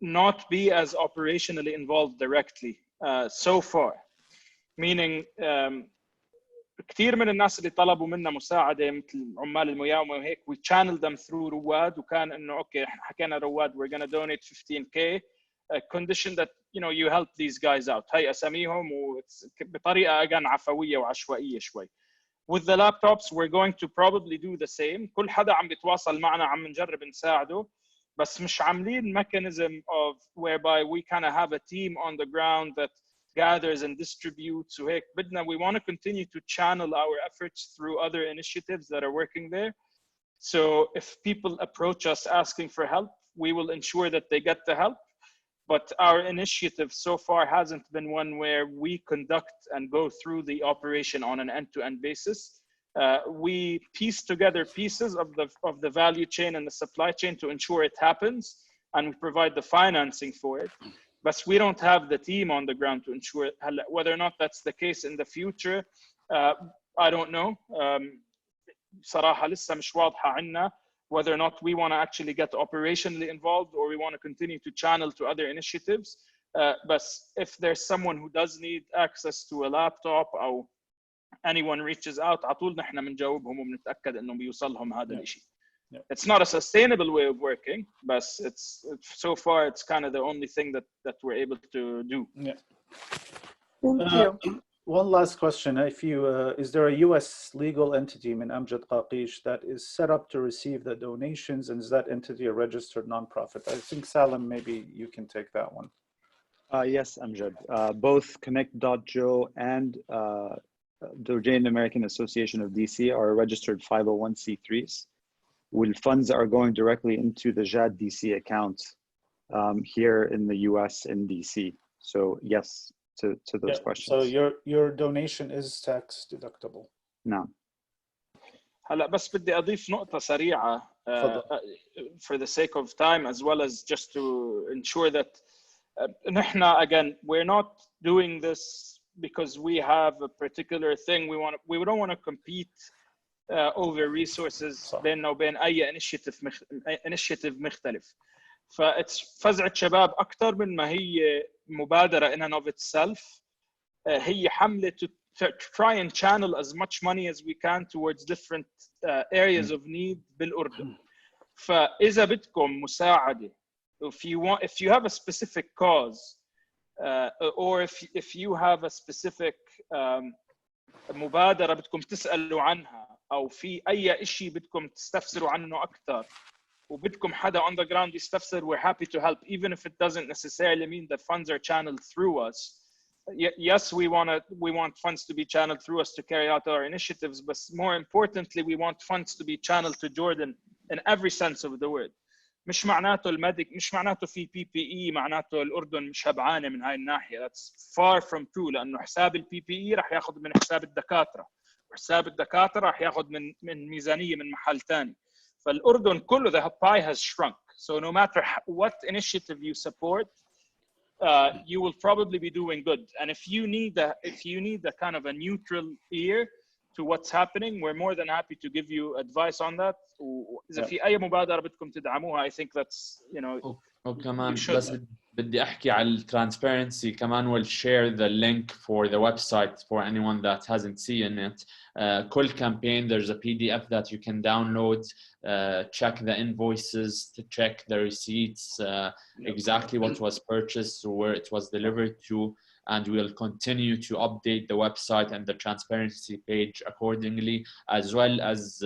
not be as operationally involved directly so far, meaning كثير من الناس اللي طلبوا منا مساعده مثل عمال المياومه وهيك we channeled them through رواد, وكان انه اوكي حكينا رواد we're going to donate 15k condition that you help these guys out. هاي اساميهم وبطريقه again عفويه وعشوائيه شوي. With the laptops we're going to probably do the same. كل حدا عم بيتواصل معنا عم نجرب نساعده, بس مش عاملين mechanism of whereby we kind of have a team on the ground that gathers and distributes وهيك. بدنا we want to continue to channel our efforts through other initiatives that are working there. So if people approach us asking for help, we will ensure that they get the help. But our initiative so far hasn't been one where we conduct and go through the operation on an end-to-end basis. We piece together pieces of the value chain and the supply chain to ensure it happens, and we provide the financing for it. But we don't have the team on the ground to ensure it. Whether or not that's the case in the future, I don't know. صراحة لسه مش واضحة عنا whether or not we want to actually get operationally involved or we want to continue to channel to other initiatives. But if there's someone who does need access to a laptop or anyone reaches out, على طول نحن بنجاوبهم وبنتأكد إنه بيوصلهم هذا الشيء. It's not a sustainable way of working, but it's so far it's kind of the only thing that we're able to do. Thank you. One last question. If you, is there a U.S. legal entity in Amjad Qaqish that is set up to receive the donations, and is that entity a registered nonprofit? I think Salim, maybe you can take that one. Yes, Amjad. Both Connect.JO and Jordanian American Association of DC are registered 501c3s. Funds are going directly into the JAD DC account here in the US in DC. So yes, to those questions. So your donation is tax deductible. No. هلا بس بدي أضيف نقطة سريعة for the sake of time, as well as just to ensure that نحن again we're not doing this because we have a particular thing we don't want to compete over resources بيننا وبين أي initiative مختلف. ففزعة شباب أكثر من ما هي مبادرة in and of itself, هي حملة to try and channel as much money as we can towards different areas of need بالأردن. فإذا بدكم مساعدة, if you have a specific cause, or if you have a specific مبادرة بدكم تسألوا عنها, أو في أي إشي بدكم تستفسروا عنه أكثر, وبدكم حدا on the ground يستفسر, we're happy to help, even if it doesn't necessarily mean that funds are channeled through us. Yes, we want funds to be channeled through us to carry out our initiatives, but more importantly, we want funds to be channeled to Jordan in every sense of the word. مش معناته مش معناته في PPE معناته الأردن مش هبعانة من هاي الناحية. That's far from true, لأنه حساب PPE رح ياخذ من حساب الدكاترة, وحساب الدكاترة رح ياخذ من ميزانية من محل تاني. فالأردن كله the pie has shrunk. So no matter what initiative you support, you will probably be doing good. And if you need a kind of a neutral ear to what's happening, we're more than happy to give you advice on that. وإذا في أي مبادرة بدكم تدعموها, I think that's, you know, وكمان بس بدي أحكي على transparency كمان. We'll share the link for the website for anyone that hasn't seen it. كل campaign, there's a PDF that you can download, check the invoices, to check the receipts, exactly what was purchased, where it was delivered to, and we'll continue to update the website and the transparency page accordingly, as well as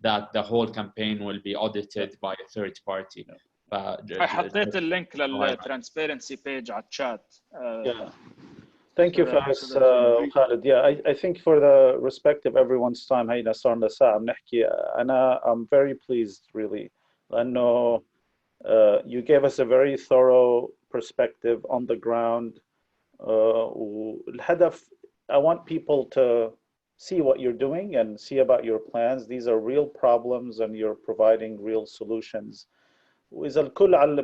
that the whole campaign will be audited by a third party. حطيت اللينك للtransparency page على الchat. Yeah. Thank you, Faz, Khalid. Yeah, I think for the respect of everyone's time, هينا صارنا ساعة بنحكي. I'm very pleased really لأنه you gave us a very thorough perspective on the ground. والهدف, I want people to see what you're doing and see about your plans. These are real problems and you're providing real solutions. وإذا الكل على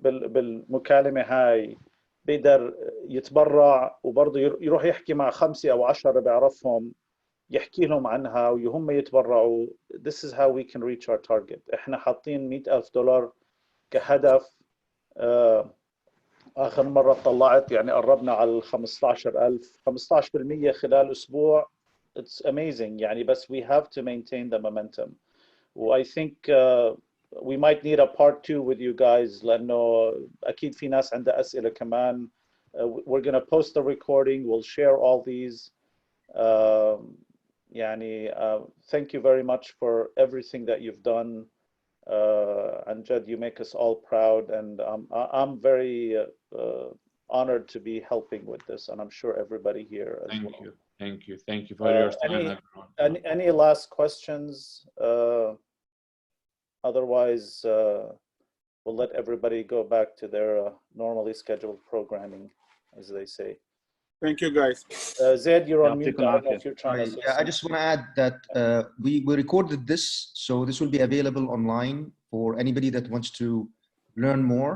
بالمكالمة هاي بيقدر يتبرع وبرضه يروح يحكي مع 5 أو 10 بيعرفهم يحكي لهم عنها وهم يتبرعوا. This is how we can reach our target. إحنا حاطين $100,000 كهدف. آخر مرة طلعت يعني قربنا على 15,000 15% خلال أسبوع. It's amazing يعني, بس we have to maintain the momentum. I think we might need a part 2 with you guys لأنه أكيد في ناس عندها أسئلة كمان. We're going to post the recording. We'll share all these. يعني thank you very much for everything that you've done. And Jed, you make us all proud, and I'm very honored to be helping with this, and I'm sure everybody here as well. Thank you for your time, everyone. Any last questions? Otherwise, we'll let everybody go back to their normally scheduled programming, as they say. Thank you, guys. Zaid, you're on mute. I don't know if you're trying to say I just want to add that we recorded this, so this will be available online for anybody that wants to learn more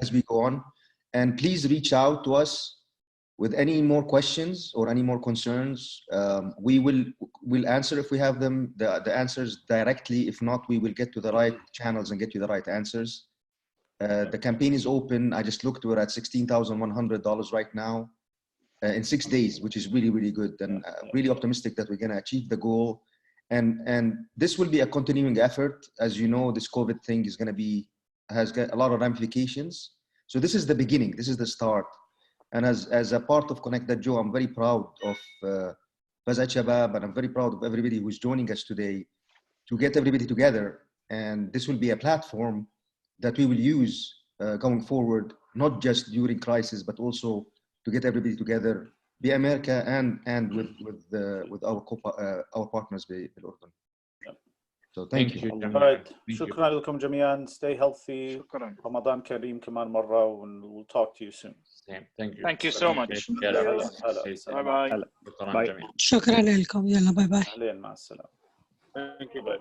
as we go on. And please reach out to us with any more questions or any more concerns. We'll answer if we have them, the answers directly. If not, we will get to the right channels and get you the right answers. The campaign is open. I just looked, we're at $16,100 right now. In 6 days, which is really, really good, and really optimistic that we're going to achieve the goal. And this will be a continuing effort. As you know, this COVID thing is going to has got a lot of ramifications. So this is the beginning. This is the start. And as a part of Connect.JO, I'm very proud of Fazzet Shabab, and I'm very proud of everybody who's joining us today to get everybody together. And this will be a platform that we will use going forward, not just during crisis, but also to get everybody together, be America and with our partners بالأردن. So thank you. All right. شكرا لكم جميعا. Stay healthy. رمضان كريم كمان مرة, and we'll talk to you soon. Thank you so much. Bye bye. شكرا لكم. يلا باي باي. أهلين مع السلامة. Thank you, guys.